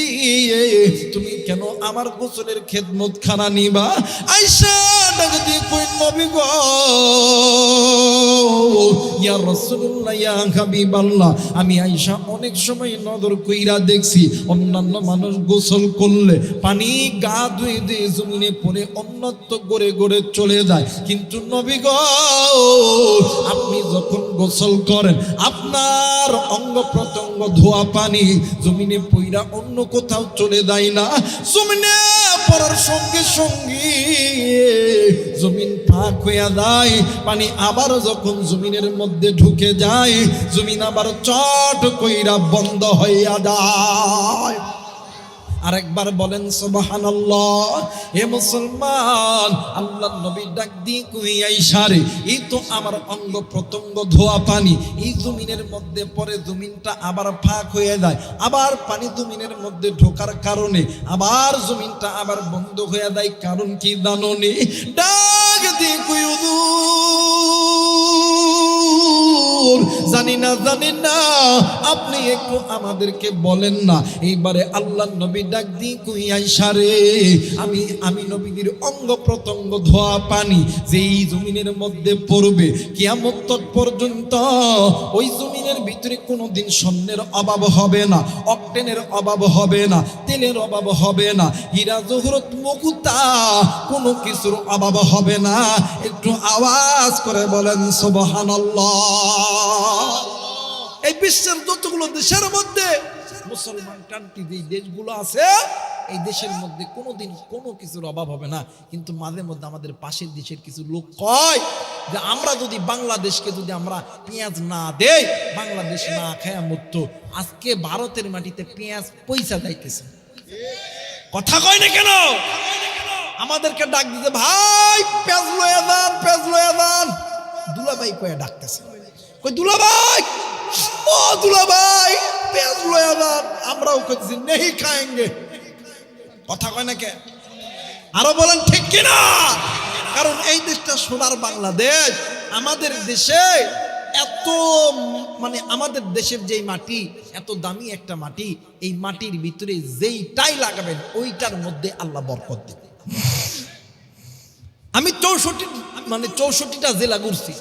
তুমি কেন আমার গোসলের খেদমত খানা নিবা? আয়েশা ডাক দিয়ে কই, নবী গো, ইয়া রাসূলুল্লাহ, ইয়া হাবিবাল্লাহ, আমি আয়েশা অনেক সময় নজর কইরা দেখছি অন্যান্য মানুষ গোসল করলে পানি গা ধুয়ে দিয়ে জমিনে পড়ে অন্যত্র গড়ে গড়ে চলে যায়, কিন্তু নবী গো, আপনি যখন গোসল করেন আপনার অঙ্গ প্রত্যঙ্গ ধোয়া পানি জমিনে পইরা অন্য কোথাও চলে যায় না, জমিনে পড়ার সঙ্গে সঙ্গে জমিন ফাঁক হয়ে যায়, পানি আবার যখন জমিনের মধ্যে ঢুকে যায়, জমিন আবার চট কইরা বন্ধ হইয়া যায়। আরেকবার বলেন সুবহানাল্লাহ। হে মুসলমান, আল্লাহর নবী ডাক দিয়ে কই, আয়েশা রে, এই তো আমার অঙ্গ প্রত্যঙ্গ ধোয়া পানি এই জমিনের মধ্যে পড়ে, জমিনটা আবার ফাঁক হয়ে যায়, আবার পানি জমিনের মধ্যে ঢোকার কারণে আবার জমিনটা আবার বন্ধ হয়ে যায়, কারণ কি জানো নি? ডাক দিয়ে কই, জানি না আপনি একটু আমাদেরকে বলেন না। এইবারে আল্লাহর নবী ডাক দিয়ে কই, আয়েশা রে, আমি নবীর অঙ্গ প্রত্যঙ্গ ধোয়া পানি যেই জমিনের মধ্যে পড়বে কিয়ামত পর্যন্ত ওই জমিনের ভিতরে কোনোদিন স্বর্ণের অভাব হবে না, অক্টেনের অভাব হবে না, তেলের অভাব হবে না, হীরা জহরত মুকুতা কোনো কিছুর অভাব হবে না। একটু আওয়াজ করে বলেন সুবহানাল্লাহ। এই বিশ্বের যতগুলো দেশের মধ্যে মুসলমান কান্ট্রি যে দেশগুলো আছে, এই দেশের মধ্যে কোনোদিন কোনো কিছুর অভাব হবে না, কিন্তু মাঝে মধ্যে আমাদের পাশের দেশের কিছু লোক কয় যে আমরা যদি বাংলাদেশকে যদি আমরা পেঁয়াজ না দেই, বাংলাদেশ না খায়া মরতো। আজকে ভারতের মাটিতে পেঁয়াজ পয়সা যাইতেছে, কথা কয় না কেন? আমাদেরকে ডাক দিতে, ভাই পেঁয়াজ লয়ে যান, পেঁয়াজ লয়ে যান। দুলাভাই কয়ে ডাকতেছে, কই দুলাভাই, ও দুলাভাই পেঁয়াজ লয়ে যান। আমরাও কইছি নেই খাएंगे, কথা কয় না কে? আরো বলেন ঠিক কিনা? কারণ এই দেশটা সোনার বাংলাদেশ। আমাদের দেশে এত মানে আমাদের দেশের যেই মাটি এত দামি একটা মাটি, এই মাটির ভিতরে যেইটাই লাগাবেন ওইটার মধ্যে আল্লাহ বরকত দেবে। আমি 64টা জেলা ঘুরছি,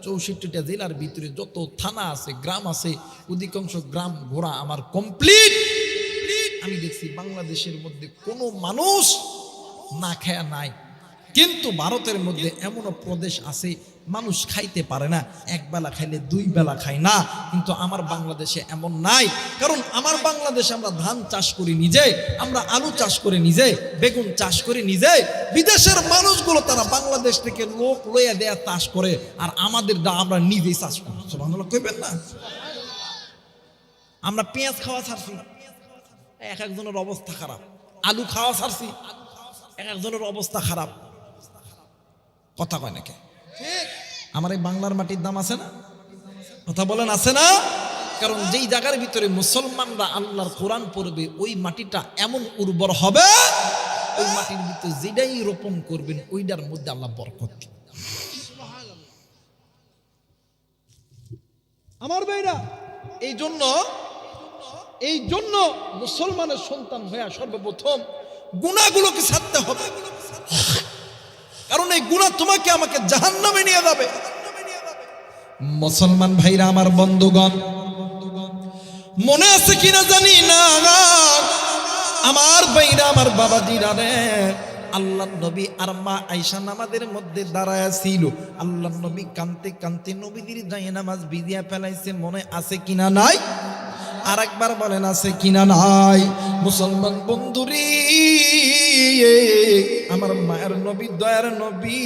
64টা জেলার ভিতরে যত থানা আছে গ্রাম আছে অধিকাংশ গ্রাম ঘোরা আমার কমপ্লিট। আমি দেখছি বাংলাদেশের মধ্যে কোনো মানুষ না খায়া নাই, কিন্তু ভারতের মধ্যে এমনও প্রদেশ আছে মানুষ খাইতে পারে না, এক বেলা খাইলে 2 বেলা খায় না, কিন্তু আমার বাংলাদেশে এমন নাই। কারণ আমার বাংলাদেশে আমরা ধান চাষ করি নিজে, আমরা আলু চাষ করে নিজে, বেগুন চাষ করি নিজে। বিদেশের মানুষগুলো তারা বাংলাদেশ থেকে লোক লইয়া দেয়া চাষ করে, আর আমাদের আমরা নিজেই চাষ করি। সুবহানাল্লাহ কইবেন না? আমরা পেঁয়াজ খাওয়া ছাড়ছি, এক একজনের অবস্থা খারাপ। আলু খাওয়া ছাড়ছি, এক একজনের অবস্থা খারাপ। কথা কয় নাকি? আমার এই বাংলার মাটির দাম আছে না? কথা বলেন আছে না? কারণ যেই জায়গার ভিতরে মুসলমানরা আল্লাহর কোরআন পড়বে ওই মাটিটা এমন উর্বর হবে, ওই মাটির ভিতরে যেটাই রোপণ করবেন ওইটার মধ্যে আল্লাহ বরকত দিবেন। আমার ভাইরা, এই জন্য মুসলমানের সন্তান হয়ে সর্বপ্রথম গুনাহগুলোকে ছাড়তে হবে, কারণ এই গুনাহ তোমাকে আমাকে জাহান্নামে নিয়ে যাবে। মুসলমান ভাইরা আমার, বন্ধুগণ, মনে আছে কিনা জানি না, আমার ভাইরা আমার বাবাজিরা রে, আল্লাহর নবী আর মা আয়েশা নামাজের মধ্যে দাঁড়ায়া ছিল। আল্লাহর নবী কানতে কানতে নবীদের জায়নামাজ ভিজিয়া ফেলাইছে, মনে আছে কিনা নাই? আর একবার বলেন আছে কিনা নাই? মুসলমান বন্ধুরি, আমার মায়ের নবী, দয়ার নবী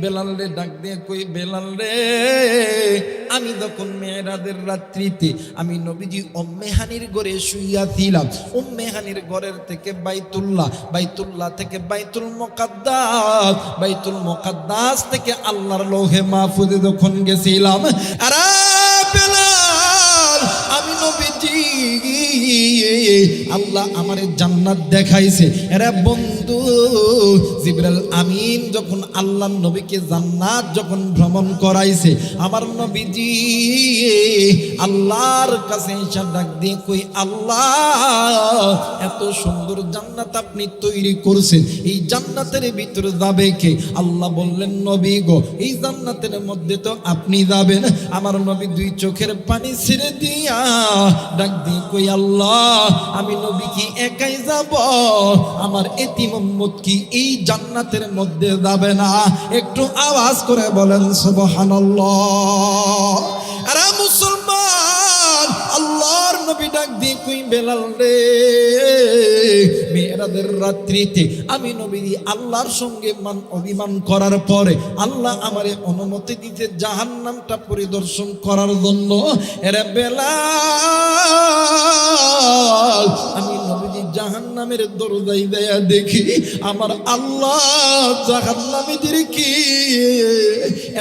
বেলাল রে ডাক দিয়ে কই, বেলাল রে, আমি যখন মেরাজের রাত্রিতে আমি নবীজি উম্মে হানির ঘরে শুইয়া ছিলাম, উম্মে হানির ঘরের থেকে বাইতুল্লাহ থেকে বাইতুল মুকাদ্দাস, বাইতুল মুকাদ্দাস থেকে আল্লাহর লৌহে মাহফুজে যখন গেছিলাম, আর বেলাল, আমি নবীজি আল্লাহ আমারে জান্নাত দেখাইছে। এরা বন্ধু, জিবরাইল আমিন যখন আল্লাহর নবীকে জান্নাত যখন ভ্রমণ করাইছে, আমার নবীজি আল্লাহর কাছে এসে ডাক দিয়ে কই, আল্লাহ এত সুন্দর জান্নাত আপনি তৈরি করছেন, এই জান্নাতের ভিতরে যাবে কে? আল্লাহ বললেন, নবী গো, এই জান্নাতের মধ্যে তো আপনি যাবেন। আমার নবী 2 চোখের পানি ছেড়ে দিয়া ডাক দিয়ে কই, আল্লাহ আমি নবী কি একাই যাব? আমার এতিম উম্মত কি এই জান্নাতের মধ্যে যাবে না? একটু আওয়াজ করে বলেন সুবহানাল্লাহ। আরে মুসলমান, আল্লাহর নবী ডাক দিয়ে কই, বেলাল রে, মেরাজের রাত্রিতে আমি নবী আল্লাহর সঙ্গে অভিমান করার পরে আল্লাহ আমারে অনুমতি দিতে জাহান্নামটা পরিদর্শন করার জন্য। এরে বেলাল, আমি নবীজি জাহান্নামের দরজায় দেয়া দেখি আমার আল্লাহ জাহান্নামীদেরকে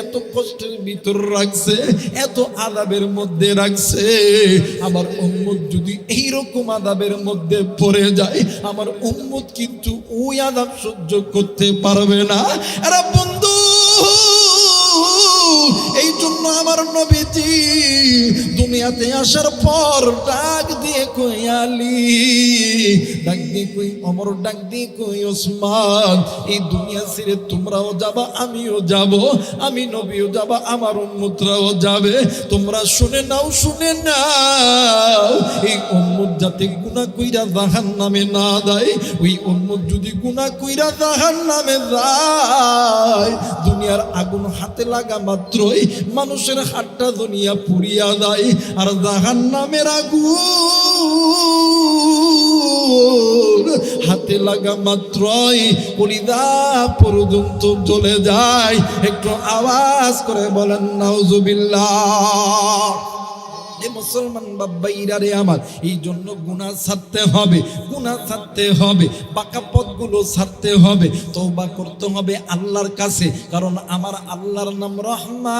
এত কষ্টের ভিতর রাখছে, এত আযাবের মধ্যে রাখছে। আমার উম্মত যদি এইরকম আযাবের মধ্যে পড়ে যায়, আমার উম্মত কিন্তু ওই আযাব সহ্য করতে পারবে না। আরে বন্ধু, এই জন্য আমার নবীজি দুনিয়াতে আসার পর ডাক দিয়ে কই, আলী, ডাক দিয়ে কই ওমর, ডাক দিয়ে কই ওসমান, এই দুনিয়া ছেড়ে তোমরাও যাবা, আমিও যাব, আমি নবীও যাবা, আমার উম্মতরাও যাবে। তোমরা শুনে নাও, এই উম্মত যাতে গুনাহ কইরা জাহান্নামে না যায়, ওই উম্মত যদি গুনাহ কইরা জাহান্নামে যায়, দুনিয়ার আগুন হাতে লাগা মাত্রই মানুষের হাতটা দুনিয়া পুড়িয়া যায়, আর জাহান্নামের আগুন হাতে লাগা মাত্রই কলিজা পর্যন্ত জ্বলে যায়। একটু আওয়াজ করে বলেন নাউজুবিল্লাহ। মুসলমান বাবাইরা রে আমার, এই জন্য গুনাহ ছাড়তে হবে, পাকা পথগুলো ছাড়তে হবে, তওবা করতে হবে আল্লাহর কাছে। কারণ আমার আল্লাহর নাম রহমান,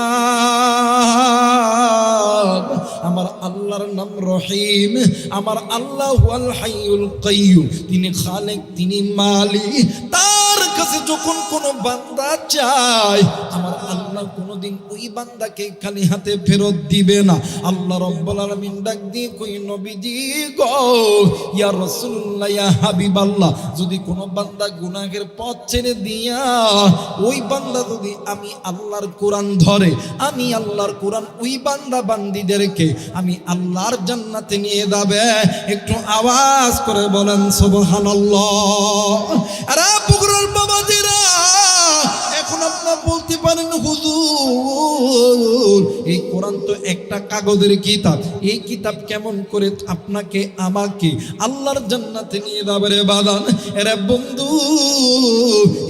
আমার আল্লাহর নাম রহিম, আমার আল্লাহ হুয়াল হাইয়ুল কাইয়্যুম, তিনি খালেক, তিনি মালিক। তার কাছে যখন কোনো বান্দা চায়, আমার আল্লাহ আল্লাহ কোনোদিন ওই বান্দাকে খালি হাতে ফেরত দিবে না। আল্লাহ রাব্বুল আলামিন ডাক দিয়ে কই নবীজি গো, ইয়া রাসূলুল্লাহ, ইয়া হাবিবাল্লাহ, যদি কোনো বান্দা গুনাহের পথ ছেড়ে দিয়া ওই বান্দা যদি আমি আল্লাহর কোরআন ধরে, আমি আল্লাহর কোরআন ওই বান্দা বান্দীদেরকে আমি আল্লাহর জান্নাতে নিয়ে যাবে। একটু আওয়াজ করে বলেন সুবহানাল্লাহ। আরে পুকুরের বাবাজিরা, এখন আপনারা বলতে পারেন হুজুর এই কোরআন তো একটা কাগজের কিতাব, এই কিতাব কেমন করে আপনাকে আমাকে আল্লাহর জান্নাতে নিয়ে যাবে রে বাদান? এরে বন্ধু,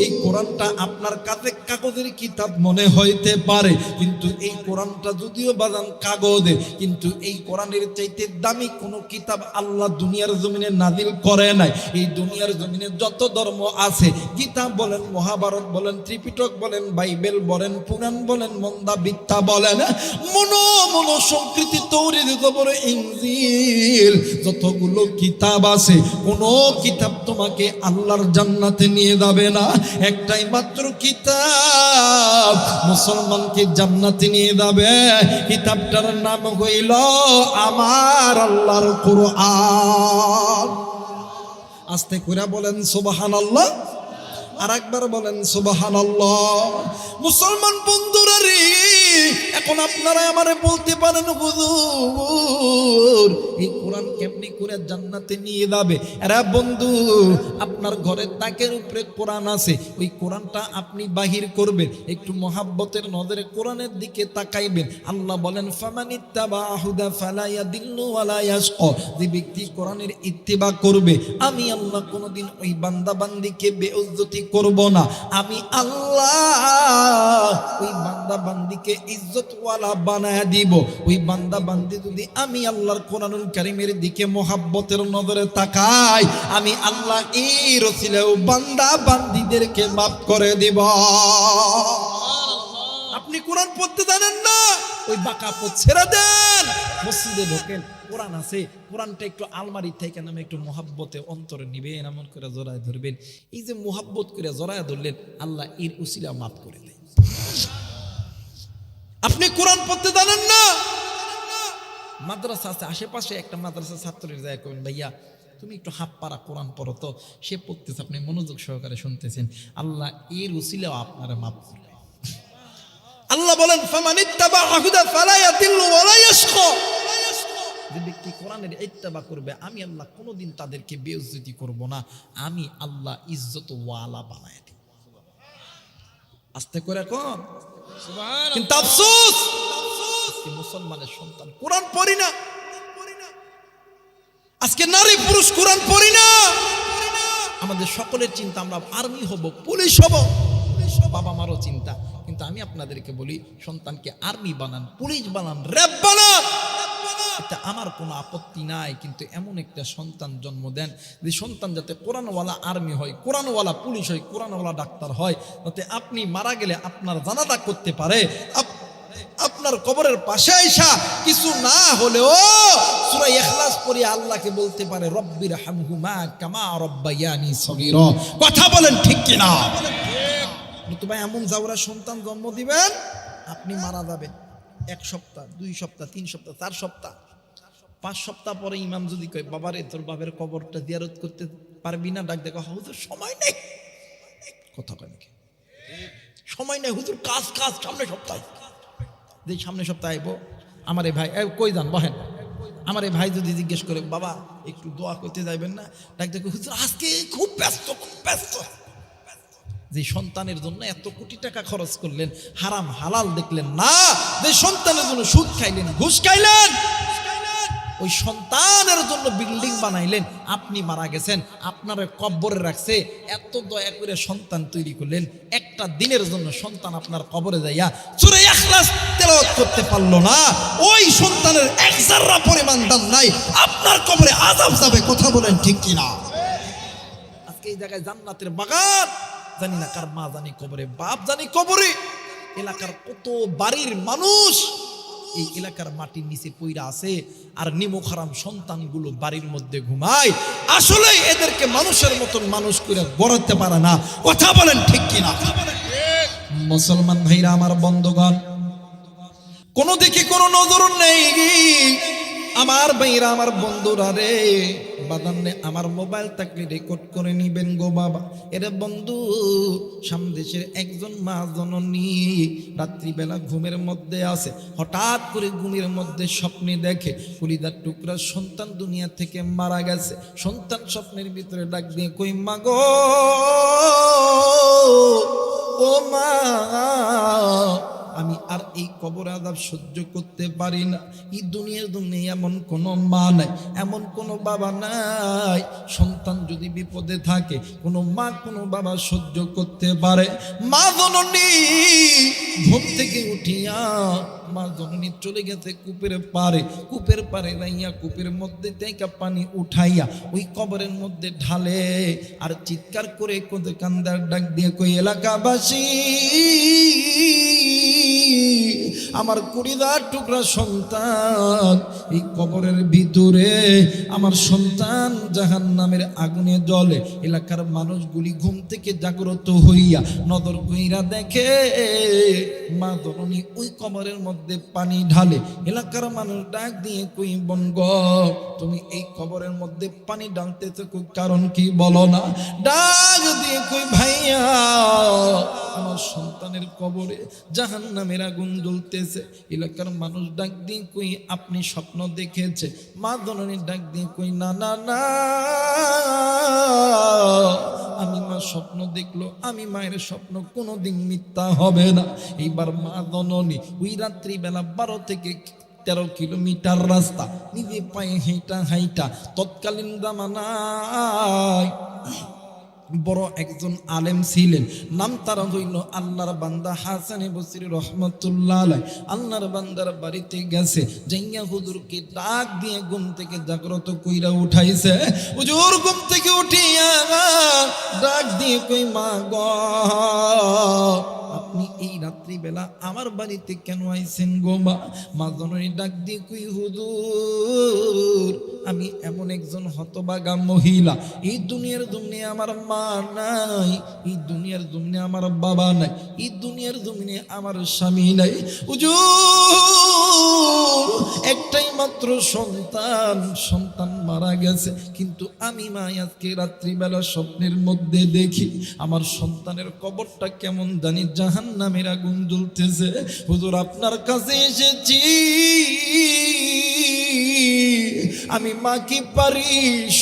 এই কোরআনটা আপনার কাছে কাগজের কিতাব মনে হইতে পারে, কিন্তু এই কোরআনটা যদিও বাদান কাগজে, কিন্তু এই কোরআনের চাইতে দামি কোনো কিতাব আল্লাহ দুনিয়ার জমিনে নাজিল করে নাই। এই দুনিয়ার জমিনে যত ধর্ম আছে, গীতা বলেন, মহাভারত বলেন, ত্রিপিটক বলেন, বাইবেল বলেন, পুরাণ বলেন, মন্দা বিদ্যা বলেন, মনো সংস্কৃতি, তৌরাত, জবর, ইনজিল, যতগুলো কিতাব আছে, কোন কিতাব তোমাকে আল্লাহর জান্নাতে নিয়ে যাবে না। একটাই মাত্র কিতাব মুসলমানকে জান্নাতে নিয়ে যাবে, কিতাবটার নাম হইল আমার আল্লাহর কোরআন। আস্তে করে বলেন সুবহানাল্লাহ, আর একবার বলেন সুবহানাল্লাহ। মুসলমান বন্ধুরা রে, এখন আপনারা আমারে বলতে পারেন হুজুর এই কোরআন কেমনি করে জান্নাতে নিয়ে যাবে? এরা বন্ধু, আপনার ঘরের তাকের উপরে কোরআন আছে, ওই কোরআনটা আপনি বাহির করবেন, একটু মহাব্বতের নজরে কোরআনের দিকে তাকাইবেন। আল্লাহ বলেন ফামানিত্তাবা হুদা ফালা ইয়াদিল্লু ওয়ালা ইয়াশকা, যে ব্যক্তি কোরআনের ইত্তিবা করবে, আমি আল্লাহ কোনোদিন ওই বান্দা বান্দীকে বেইজ্জতি করব না। আমি আল্লাহ ওই বান্দা বান্দীকে ইজ্জতওয়ালা বানায় দিব। ওই বান্দা বান্দি যদি আমি আল্লাহর কোরআনুল কারীমের দিকে মোহাব্বতের নজরে তাকাই, আমি আল্লাহ এই রসিলেও বান্দা বান্দীদেরকে মাফ করে দিব। আপনি কোরআন পড়তে জানেন না, ওই বাঁকা পথ ছেড়ে দেন, মসজিদে ঢোকেন, কোরআন আছে, কোরআনটা একটু আলমারি থেকে নামে একটু মোহাব্বতে অন্তরে নিবেন, এমন করে জড়ায় ধরবেন। এই যে মোহাব্বত করে জড়ায় ধরলেন, আল্লাহ এর উসিলা মাফ করে দেয়। আপনি কোরআন পড়তে জানেন না, মাদ্রাসা আছে আশেপাশে, একটা মাদ্রাসা ছাত্রের যায় করেন, ভাইয়া তুমি একটু হাফ পারা কোরআন পড়ো তো, সে পড়তেছে, আপনি মনোযোগ সহকারে শুনতেছেন, আল্লাহ এর উসিলাও আপনারা মাফ করবে। আল্লাহ বলেন ফামানিত্তাবা হুদা ফালা ইয়াদিল্লু ওয়ালা ইয়াশকা, যে ব্যক্তি কোরআনের ইত্তেবা করবে, আমি আল্লাহ কোনোদিন তাদেরকে বেইজ্জতি করব না, আমি আল্লাহ ইজ্জত ওয়ালা বানায় দেব। আস্তে করে কোন সুবহানাল্লাহ। কিন্তু আফসোস, আজকে মুসলমানের সন্তান কোরআন পড়ি না, আজকে নারী পুরুষ কোরআন পড়ি না। আমাদের সকলের চিন্তা আমরা আর্মি হব, পুলিশ হব, বাবা মারও চিন্তা। কিন্তু আমি আপনাদেরকে বলি, সন্তানকে আর্মি বানান, পুলিশ বানান, র্যাব বানান, এটা আমার কোনো আপত্তি নাই, কিন্তু এমন একটা সন্তান জন্ম দেন যে সন্তান যাতে কোরআনওয়ালা আর্মি হয়, কোরআনওয়ালা পুলিশ হয়, কোরআনওয়ালা ডাক্তার হয়, যাতে আপনি মারা গেলে আপনার জানাজা করতে পারে, আপনার কবরের পাশে আইসা কিছু না হলেও সূরা ইখলাস পড়ে আল্লাহকে বলতে পারে রব্বির হামহুমা কামা রব্বায়ানি সগীরা। কথা বলেন ঠিক কিনা? নতুবা এমন জাউরা সন্তান জন্ম দিবেন, আপনি মারা যাবেন 1 সপ্তাহ, 2 সপ্তাহ, 3 সপ্তাহ, 4 সপ্তাহ, 5 সপ্তাহ পরে ইমাম যদি কয় বাবারে তোর বাবার কবরটা জিয়ারত করতে পারবি না, ডাক দেখো হুজুর সময় নেই। কথা কয় নাকি? সময় নেই হুজুর, কাজ কাজ, সামনে সপ্তাহে। যে সামনে সপ্তাহে আইব, আমার এই ভাই কই যান বহেন, আমার এই ভাই যদি জিজ্ঞেস করে বাবা একটু দোয়া করতে যাইবেন না, ডাক দেখো হুজুর আজকে খুব ব্যস্ত, খুব ব্যস্ত। যে সন্তানের জন্য এত কোটি টাকা খরচ করলেন, হারাম হালাল দেখলেন না, যে সন্তানের জন্য সুদ খাইলেন, ঘুষ খাইলেন, ওই সন্তানের জন্য বিল্ডিং বানাইলেন, আপনি মারা গেছেন, আপনার কবরে রাখছে, এত দয়া করে সন্তান তৈরি করলেন, একটা দিনের জন্য সন্তান আপনার কবরে যাইয়া সূরা ইখলাস তেলাওয়াত করতে পারলো না, ওই সন্তানের এক জাররা পরিমাণ দাম নাই, আপনার কবরে আযাব যাবে। কথা বলেন ঠিক কিনা? আজকে এই জায়গায় জান্নাতের বাগান, জানি না কার মা জানি কবরে, বাপ জানি কবরে, এলাকার কত বাড়ির মানুষ এই এলাকার মাটির নিচে পইরা আছে, আর নিমক হারাম সন্তানগুলো বাড়ির মধ্যে ঘুমায়। আসলে এদেরকে মানুষের মতন মানুষ করে গড়াতে পারে না। কথা বলেন ঠিক কিনা? মুসলমান ভাইরা আমার বন্ধুগণ, কোনো দিকে কোনো নজর নেই। আমার ভাইরা আমার বন্ধুরা রে, বাদান্নে আমার মোবাইল থাকলে রেকর্ড করে নিবেন গো বাবা। এরে বন্ধু, সামদেশের একজন মা জননী রাত্রিবেলা ঘুমের মধ্যে আছে, হঠাৎ করে ঘুমের মধ্যে স্বপ্নে দেখে কলিজার টুকরা সন্তান দুনিয়া থেকে মারা গেছে। সন্তান স্বপ্নের ভিতরে ডাক দিয়ে কই, মা গো, ও মা, আমি আর এই কবর আযাব সহ্য করতে পারি না। এই দুনিয়ার দুনিয়ায় এমন কোনো মা নাই, এমন কোনো বাবা নাই, সন্তান যদি বিপদে থাকে কোনো মা কোনো বাবা সহ্য করতে পারে। মা জননী ঘুম থেকে উঠিয়া মা জননী চলে গেছে কূপের পারে রাইয়া কূপের মধ্যে থেকে পানি উঠাইয়া ওই কবরের মধ্যে ঢালে আর চিৎকার করে কোদে কান্দার ডাক দিয়ে কই, এলাকাবাসী, আমার কলিজার টুকরা সন্তান এই কবরের ভিতরে, আমার সন্তান জাহান্নামের আগুনে জ্বলে। এলাকার মানুষগুলি ঘুম থেকে জাগ্রত হইয়া নজর কইরা দেখে মা জননী ওই কবরের মধ্যে পানি ঢালে। এলাকার মানুষ ডাক দিয়ে কই, বোন গো, তুমি এই কবরের মধ্যে পানি ঢালতেছো, কারণ কি বলো না? ডাক দিয়ে কই, ভাইয়া, আমার সন্তানের কবরে জাহান্নামের আগুন জ্বলতেছে। এলাকার মানুষ ডাক দিয়ে কই, আপনি স্বপ্ন দেখেছে? মা জননী ডাক দিয়ে কই, না না না, আমি মা স্বপ্ন দেখলো, আমি মায়ের স্বপ্ন কোনোদিন মিথ্যা হবে না। এইবার মা জননী ওই রাত্রিবেলা 12 থেকে 13 কিলোমিটার রাস্তা নিজে পায়ে হাইটা তৎকালীন জামানায় বড় একজন আলেম ছিলেন, নাম তার হইল আল্লাহর বান্দা হাসান বসরি রহমতুল্লাহ আলাইহি। আল্লাহর বান্দার বাড়িতে গেছে, যাইয়া হুজুরকে ডাক দিয়ে ঘুম থেকে জাগ্রত কইরা উঠাইছে। হুজুর ঘুম থেকে উঠিয়া ডাক দিয়ে কই, মা গো, আপনি এই রাত্রিবেলা আমার বাড়িতে কেন আইছেন গো মা? মা জননী ডাক দিয়ে কই, হুজুর, আমি এমন একজন হতভাগা মহিলা, এই দুনিয়ার জমিনে আমার মা নাই, এই দুনিয়ার জমিনে আমার বাবা নাই, এই দুনিয়ার জমিনে আমার স্বামী নাই। হুজুর, একটাই মাত্র সন্তান মারা গেছে, কিন্তু আমি মা আজকে রাত্রিবেলা স্বপ্নের মধ্যে দেখি আমার সন্তানের কবরটা কেমন জানি জাহান্নামের আগুন জ্বলতেছে। হুজুর, আপনার কাছে এসেছি, আমি মা কি পারি?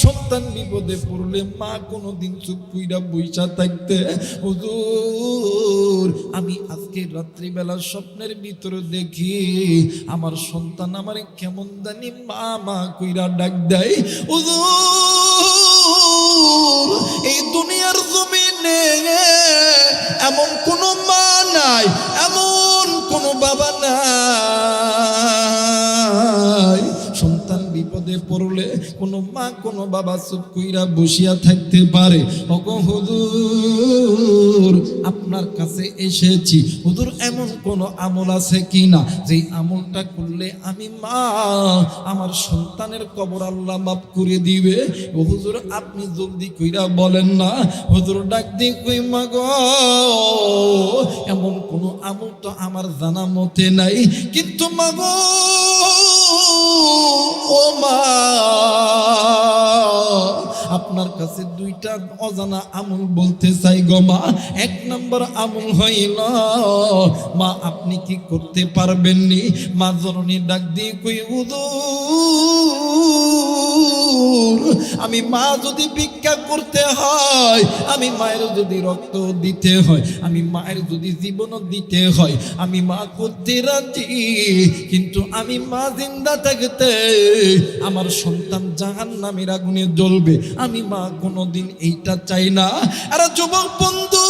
সন্তান বিপদে পড়লে মা কোনোদিন চুপ কইরা বইসা থাকতে? হুজুর, আমি আজকে রাত্রিবেলা স্বপ্নের ভিতরে দেখি আমার সন্তান আমারে কেমন জানি মা মা কইরা ডাক দেয়। হুজুর, এই দুনিয়ার জমিনে এমন কোনো মা নাই, এমন কোনো বাবা নাই, সন্তান বিপদে পড়লে কোনো মা কোনো বাবা চুপ কইরা বসিয়া থাকতে পারে। ওগো হুজুর, আপনার কাছে এসেছি, হুজুর এমন কোন আমল আছে কিনা যেই আমলটা করলে আমি মা আমার সন্তানের কবর আল্লাহ মাফ করে দিবে? ও হুজুর, আপনি জলদি কইরা বলেন না। হুজুর ডাক দিয়ে কই, মা গো, এমন কোন আমল তো আমার জানা মতে নাই, কিন্তু মা গো, ও মা, আপনার কাছে দুইটা অজানা আমল বলতে চাই গো মা। 1 নম্বর আমল হইল, মা আপনি কি করতে পারবেননি? মা জননী ডাক দিয়ে কই, হুজুর, আমি মা যদি ভিক্ষা করতে হয়, আমি মায়ের যদি রক্ত দিতে হয়, আমি মায়ের যদি জীবন দিতে হয়, আমি মা করতে রাজি, কিন্তু আমি মা জিন্দা থাকতে আমার সন্তান জাহান্নামের আগুনে জ্বলবে, আমি মা কোনোদিন এইটা চাই না। আরে যুবক বন্ধু,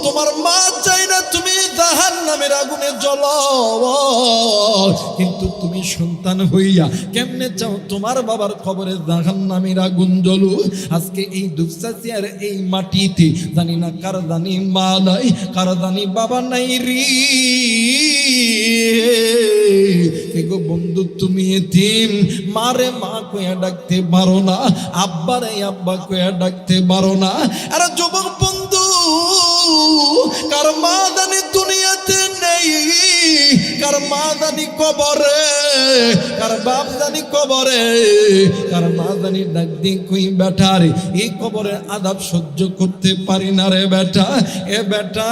তোমার মা চাই না তুমি জাহান্নামের আগুনে জ্বলো, কিন্তু তুমি সন্তান হইয়া কেমনে চাও তোমার বাবার কবরে জাহান্নামের আগুন জ্বলুক? আজকে এই দুপচাচিয়ার এই মাটিতে জানি না কার জানি মা নাই, কার জানি বাবা নাই রে। গো বন্ধু, তুমি এতিম, মারে মা কইয়া ডাকতে পারো না, আব্বারে আব্বা কইয়া ডাকতে পারো না। আরে যুবক বন্ধু, কার মা জানি দুনিয়াতে নেই, কার মা জানি কবরে, কার বাপ জানি কবরে, কার মা জানি ডাক দিয়ে কই বেটা রে এই কবরের আযাব সহ্য করতে পারি না রে বেটা, এ বেটা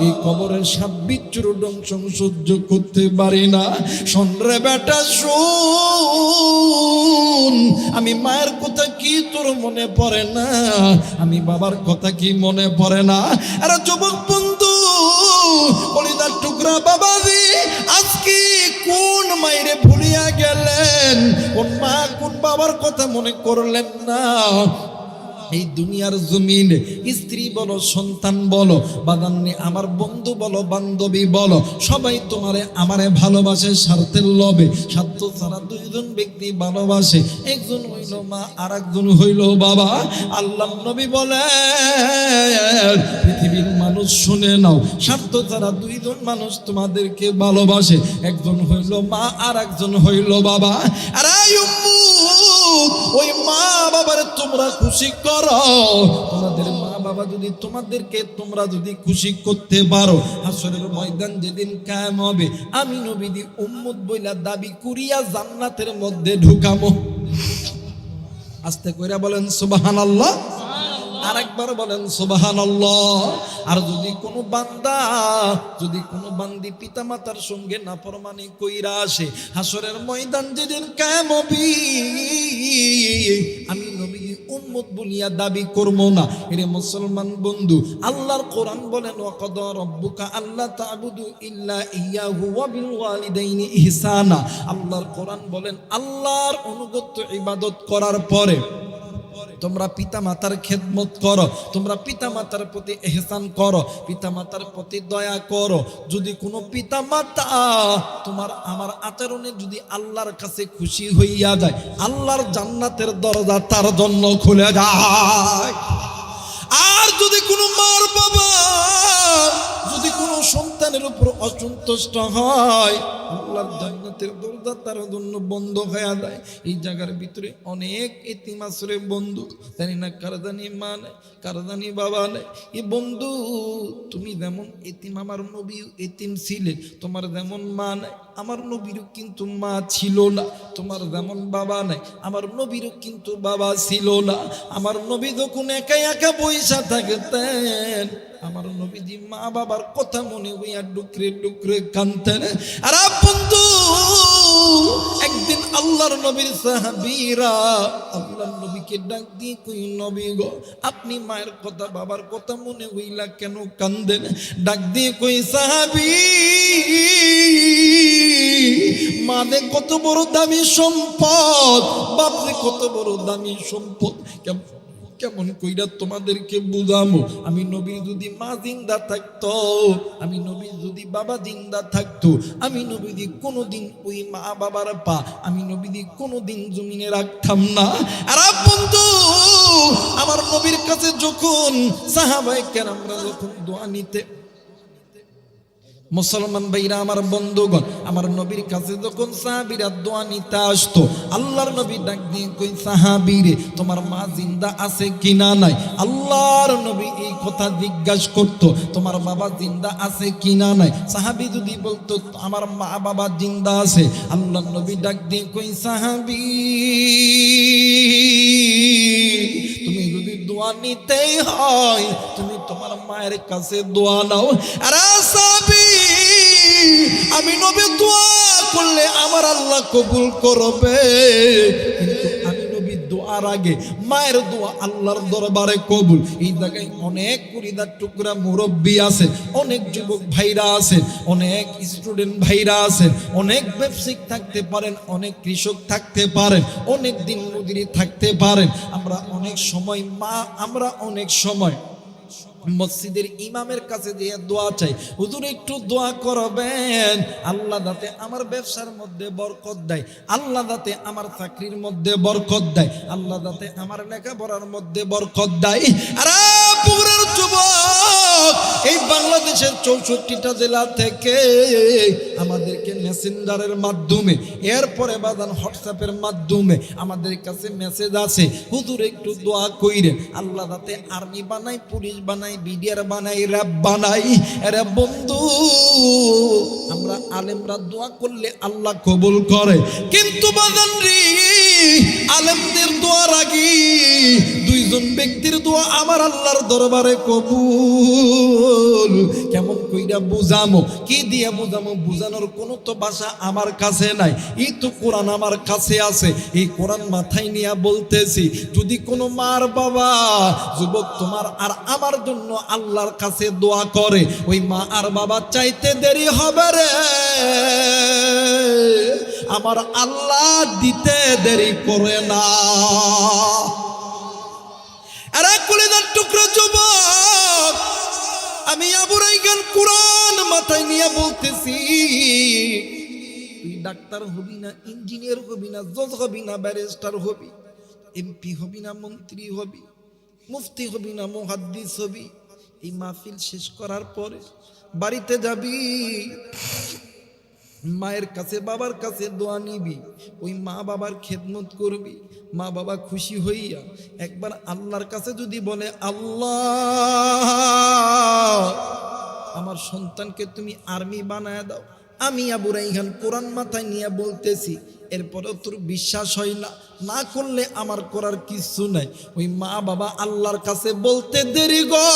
এই কবরের সাপ বিচ্ছুর দংশন সহ্য করতে পারি না। শোন রে বেটা শোন, আমি মায়ের কথা কি তোর মনে পড়ে না? আমি বাবার কথা কি মনে পড়ে না? আরে যুবক বন্ধু, কলিজার টুকরা বাবাজি, আজকে কোন মায়েরে ভুলিয়া গেলেন? কোন মা কোন বাবার কথা মনে করলেন না? এই দুনিয়ার জমিনে স্ত্রী বলো, সন্তান বলো, বাদান্নি আমার বন্ধু বলো, বান্ধবী বলো, সবাই তোমারে আমারে ভালোবাসে স্বার্থের লোভে। স্বার্থ ছাড়া দুইজন ব্যক্তি ভালোবাসে, একজন হইল মা আর একজন হইল বাবা। আল্লাহ নবী বলে পৃথিবীর মানুষ শুনে নাও, স্বার্থ ছাড়া দুইজন মানুষ তোমাদেরকে ভালোবাসে, একজন হইল মা আর একজন হইল বাবা। আর ওই মা বাবার তোমরা খুশি করো, তোমাদের মা বাবা যদি তোমাদেরকে তোমরা যদি খুশি করতে পারো, হাসরের ময়দান যেদিন কায়েম হবে, আমি নবীদি উম্মত বইলা দাবি করিয়া জান্নাতের মধ্যে ঢুকামো। আস্তে কইরা বলেন সুবহানাল্লাহ, আরেকবার বলেন সুবহানাল্লাহ। আর যদি কোনো বান্দা, যদি কোনো বান্দি পিতা মাতার সঙ্গে নাফরমানি কইরা আসে, হাসরের ময়দান যেদিন কায়েম হবে, আমি নবী উম্মত বলিয়া দাবি করব না। এরে মুসলমান বন্ধু, আল্লাহর কোরআন বলেন ওয়াকাদা রাব্বুকা আল্লা তা'বুদু ইল্লা ইয়াহু ওয়া বিল ওয়ালিদাইনি ইহসানা। আল্লাহর কোরআন বলেন আল্লাহর অনুগত ইবাদত করার পরে তোমরা পিতা মাতার খেদমত করো, তোমরা পিতা মাতার প্রতি ইহসান করো, পিতা মাতার প্রতি দয়া করো। যদি কোনো পিতা মাতা তোমার আমার আচরণে যদি আল্লাহর কাছে খুশি হইয়া যায়, আল্লাহর জান্নাতের দরজা তার জন্য খুলে যায়। আর যদি কোনো মার বাবা যদি কোনো সন্তানের উপর অসন্তুষ্ট হয়, আল্লাহর জান্নাতের দরজা তার জন্য বন্ধ হয়ে যায়। এই জায়গার ভিতরে অনেক এতিম আছে বন্ধু, জানি না কার জানি মা নেই, কার জানি বাবা নেই। এ বন্ধু, তুমি যেমন এতিম, আমার নবীও এতিম ছিলেন। তোমার যেমন মা নাই, আমার নবীরও কিন্তু মা ছিল না। তোমার যেমন বাবা নাই, আমার নবীরও কিন্তু বাবা ছিল না। আমার নবী যখন একা একা পয়সা থাকতেন, আমার নবীজি মা বাবার কথা মনে হইয়া ডুকরে ডুকরে কাঁদতেন। আর বন্ধু, একদিন আল্লাহর নবীর সাহাবীরা আল্লাহর নবীকে ডাক দিয়ে কই, নবী গো, আপনি মায়ের কথা বাবার কথা মনে হইলা কেন কাঁদেন? ডাক দিয়ে কই, সাহাবী, মাদে কত বড় দামি সম্পদ, বাপরে কত বড় দামি সম্পদ। কেমন কইরা তোমাদেরকে বুঝামো? আমি নবী যদি মা জিন্দা থাকতো, আমি নবী যদি বাবা জিন্দা থাকতো, আমি নবীদি কোনোদিন ওই মা বাবার পা আমি নবীদি কোনোদিন জমিনে রাখতাম না। আর বন্ধু, আমার নবীর কাছে যখন সাহাবায়ে কেরামরা যখন দোয়া নিতে, মুসলমান ভাইরা আমার বন্ধুগণ, আমার নবীর কাছে যখন সাহাবীরা দোয়া নিতে আসতো, আল্লাহর নবী ডাক দিয়ে কই, সাহাবীরে তোমার মা জিন্দা আছে কিনা নাই? আল্লাহর নবী এই কথা জিজ্ঞাসা করতো, তোমার বাবা জিন্দা আছে কিনা নাই? সাহাবী যদি বলতো আমার মা বাবা জিন্দা আছে, আল্লাহর নবী ডাক দিয়ে কই, সাহাবী, তুমি যদি দোয়া নিতেই হয়, তুমি তোমার মায়ের কাছে দোয়া নাও। আর সাহাবী, আমি নবী দোয়া করলে আমার আল্লাহ কবুল করবে, কিন্তু আমি নবী দোয়ার আগে মায়ের দোয়া আল্লাহর দরবারে কবুল। এই জায়গায় অনেক কুড়িদার টুকরা মুরব্বী আছে, অনেক যুবক ভাইরা আছে, অনেক স্টুডেন্ট ভাইরা আছেন, অনেক ব্যবসায়িক থাকতে পারেন, অনেক কৃষক থাকতে পারেন, অনেক দিন মজুরি থাকতে পারেন। আমরা অনেক সময় মসজিদের ইমামের কাছে দিয়ে দোয়া চাই, হুজুর একটু দোয়া করবেন, আল্লাহ যাতে আমার ব্যবসার মধ্যে বরকত দেয়, আল্লাহ যাতে আমার চাকরির মধ্যে বরকত দেয়, আল্লাহ যাতে আমার লেখাপড়ার মধ্যে বরকত দেয়। আর পুরার যুবক, এই বাংলাদেশের 64টা জেলা থেকে আমাদেরকে মেসেঞ্জারের মাধ্যমে, এরপরে বাদান হোয়াটসঅ্যাপের মাধ্যমে আমাদের কাছে মেসেজ আছে, হুজুর একটু দোয়া কইরেন আল্লাহ যাতে আর্মি বানাই, পুলিশ বানাই, বিডিআর বানাই, র্যাব বানাই। এরে বন্ধু, আমরা আলেমরা দোয়া করলে আল্লাহ কবুল করে, কিন্তু বাদান রে আলেমদের দোয়ার আগে দুইজন ব্যক্তির দোয়া আমার আল্লাহর দরবারে কবুল। কেমন কইরা বুঝামো, কি দিয়া বুঝামো? বুঝানোর কোনো তো ভাষা আমার কাছে নাই। এই তো কোরআন আমার কাছে আছে, এই কোরআন মাথায় নিয়ে বলতেছি, যদি কোনো মার বাবা যুবক তোমার আর আমার জন্য আল্লাহর কাছে দোয়া করে, ওই মা আর বাবা চাইতে দেরি হবে রে, আমার আল্লাহ দিতে দেরি করে না। আরে কলিজার টুকরা যুবক, আমি আবু রাইহান কোরআন মাথায় নিয়ে বলতেছি, তুই ডাক্তার হবি না, ইঞ্জিনিয়ার হবি না, জজ হবি না, ব্যারিস্টার হবি, এমপি হবি না, মন্ত্রী হবি, মুফতি হবি না, মুহাদ্দিস হবি, এই মাহফিল শেষ করার পরে বাড়িতে যাবি, মায়ের কাছে বাবার কাছে দোয়া নিবি, ওই মা বাবার খেদমত করবি, মা বাবা খুশি হইয়া একবার আল্লাহর কাছে যদি বলে, আল্লাহ আমার সন্তানকে তুমি আর্মি বানায় দাও, আমি আবু রাইহান কোরআন মাথায় নিয়ে বলতেছি, এরপরেও তোর বিশ্বাস হয় না, না করলে আমার করার কিছু নাই, ওই মা বাবা আল্লাহর কাছে বলতে দেরি গো,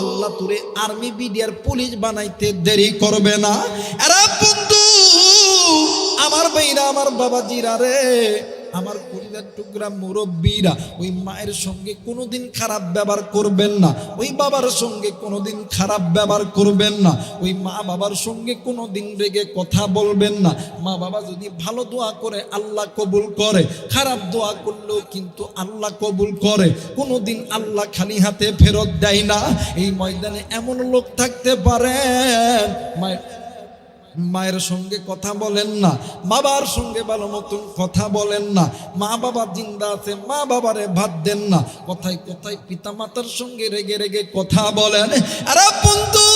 আল্লাহ তোরে আর্মি, বিডিআর, পুলিশ বানাইতে দেরি করবে না। আরে বন্ধু, আমার ভাইরা, আমার বাবাজিরা রে, আমার কলিজার টুকরা মুরব্বীরা, ওই মায়ের সঙ্গে কোনোদিন খারাপ ব্যবহার করবেন না, ওই বাবার সঙ্গে কোনোদিন খারাপ ব্যবহার করবেন না, ওই মা বাবার সঙ্গে কোনোদিন রেগে কথা বলবেন না। মা বাবা যদি ভালো দোয়া করে আল্লাহ কবুল করে, খারাপ দোয়া করলেও কিন্তু আল্লাহ কবুল করে, কোনোদিন আল্লাহ খালি হাতে ফেরত দেয় না। এই ময়দানে এমন লোক থাকতে পারে মায়ের সঙ্গে কথা বলেন না, বাবার সঙ্গে ভালো মতন কথা বলেন না, মা বাবা জিন্দা আছে, মা বাবারে ভাত দেন না, কথায় কথায় পিতা মাতার সঙ্গে রেগে রেগে কথা বলেন। আরে বন্ধু,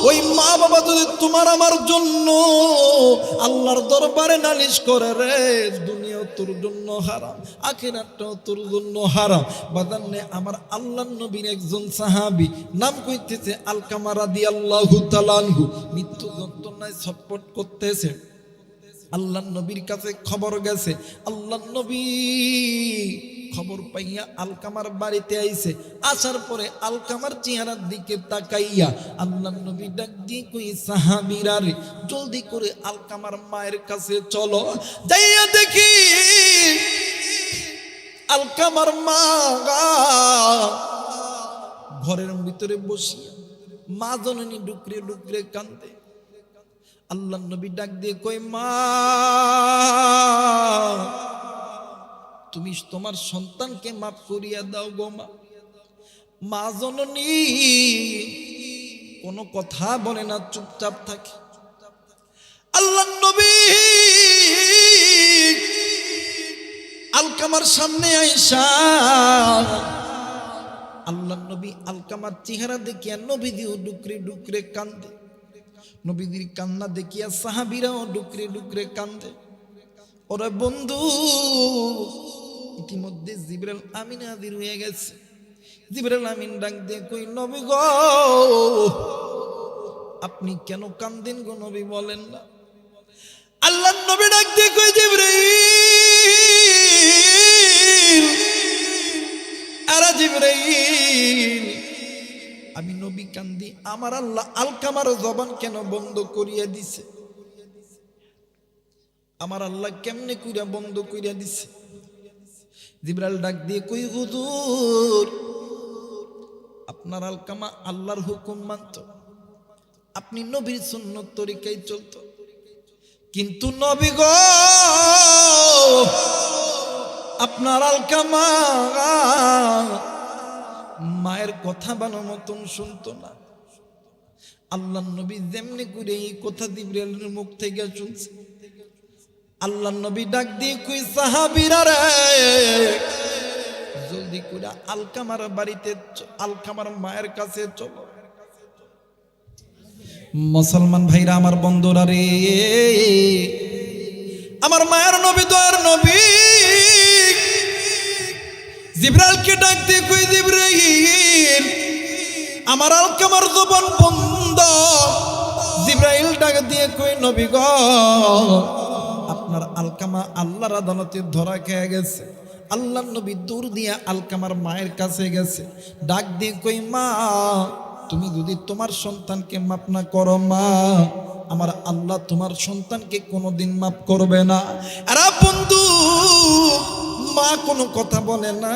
ওই মা বাবা যদি তোমার আমার জন্য আল্লাহর দরবারে নালিশ করে রে, দুনিয়াও তোর জন্য হারাম, আখিরাতটাও তোর জন্য হারাম। বাদান্নে আমার আল্লাহর নবীর একজন সাহাবী, নাম কইতেছে আলকামা রাদিয়াল্লাহু তাআলা আনহু, মৃত্যু যন্ত্রণায় ছটফট করতেছে। আল্লাহর নবীর কাছে খবর গেছে, আল্লাহর নবী খবর পাইয়া আলকামার বাড়িতে আইছে। আসার পরে আলকামার চেহারার দিকে তাকাইয়া আল্লাহর নবী ডাক দিয়ে কই, সাহাবীরা রে, জলদি করে আলকামার মায়ের কাছে চলো, যাইয়া দেখি আলকামার মা ঘরের ভিতরে বসিয়া মা জননী ডুকরে ডুকরে কান্দে। আল্লাহর নবী ডাক দিয়ে কই, মা তুমি তোমার সন্তানকে মাফ করিয়া দাও গো মা। মা জননী কোনো কথা বলে না, চুপচাপ থাকে। আল্লাহর নবী আলকামার সামনে আইসা আল্লাহর নবী আলকামার চেহারা দেখিয়া নবীদিও ডুকরে ডুকরে কান্দে। নবীদের কান্না দেখিয়া সাহাবীরাও ডুকরে ডুকরে কান্দে। ওরে বন্ধু, ইতিমধ্যে জিবরাইল আমিন হাজির হয়ে গেছে। জিবরাইল আমিন ডাক দিয়ে কই, নবী গো, আপনি কেন কান্দেন গো নবী, বলেন না। আল্লাহর নবী ডাক দিয়ে কই, জিবরাইল, আরে জিবরাইল, আমি নবী কান্দি, আমার আল্লাহ আলকামার জবান কেন বন্ধ করিয়া দিছে? আমার আল্লাহ কেমনে কইরা বন্ধ কইরা দিছে? জিবরাইল ডাক দিয়ে কই, হুজুর, আপনার আলকামা আল্লাহর হুকুম মানত, আপনি নবীর সুন্নত তরিকায় চলত, কিন্তু নবী গো, আপনার আলকামা মায়ের কথা ভালো মতন শুনতো না। আল্লাহর নবী যেমনি করে এই কথা জিবরাইলের মুখ থেকে শুনছে, আল্লাহর নবী ডাক দিয়ে কই, সাহাবীরা রে, জলদি দেরি করে আলকামার বাড়িতে, আলকামার মায়ের কাছে চলো। মুসলমান ভাইরা আমার, বন্ধুরা রে, আমার মায়ের নবী, দয়ার নবী জিবরাইলকে ডাক দিয়ে কই, জিবরাইল, আমার আলকামার জবান বন্ধ। জিবরাইল ডাক দিয়ে কই, নবী গো, আপনার আলকামা আল্লাহর আদালতে ধরা খেয়ে গেছে। আল্লাহর নবী দূর দিয়ে আলকামার মায়ের কাছে গেছে, ডাক দিয়ে কই, মা, তুমি যদি তোমার সন্তানকে মাফ না করো মা, আমার আল্লাহ তোমার সন্তানকে কোনোদিন মাফ করবে না। আর বন্ধু, মা কোনো কথা বলে না।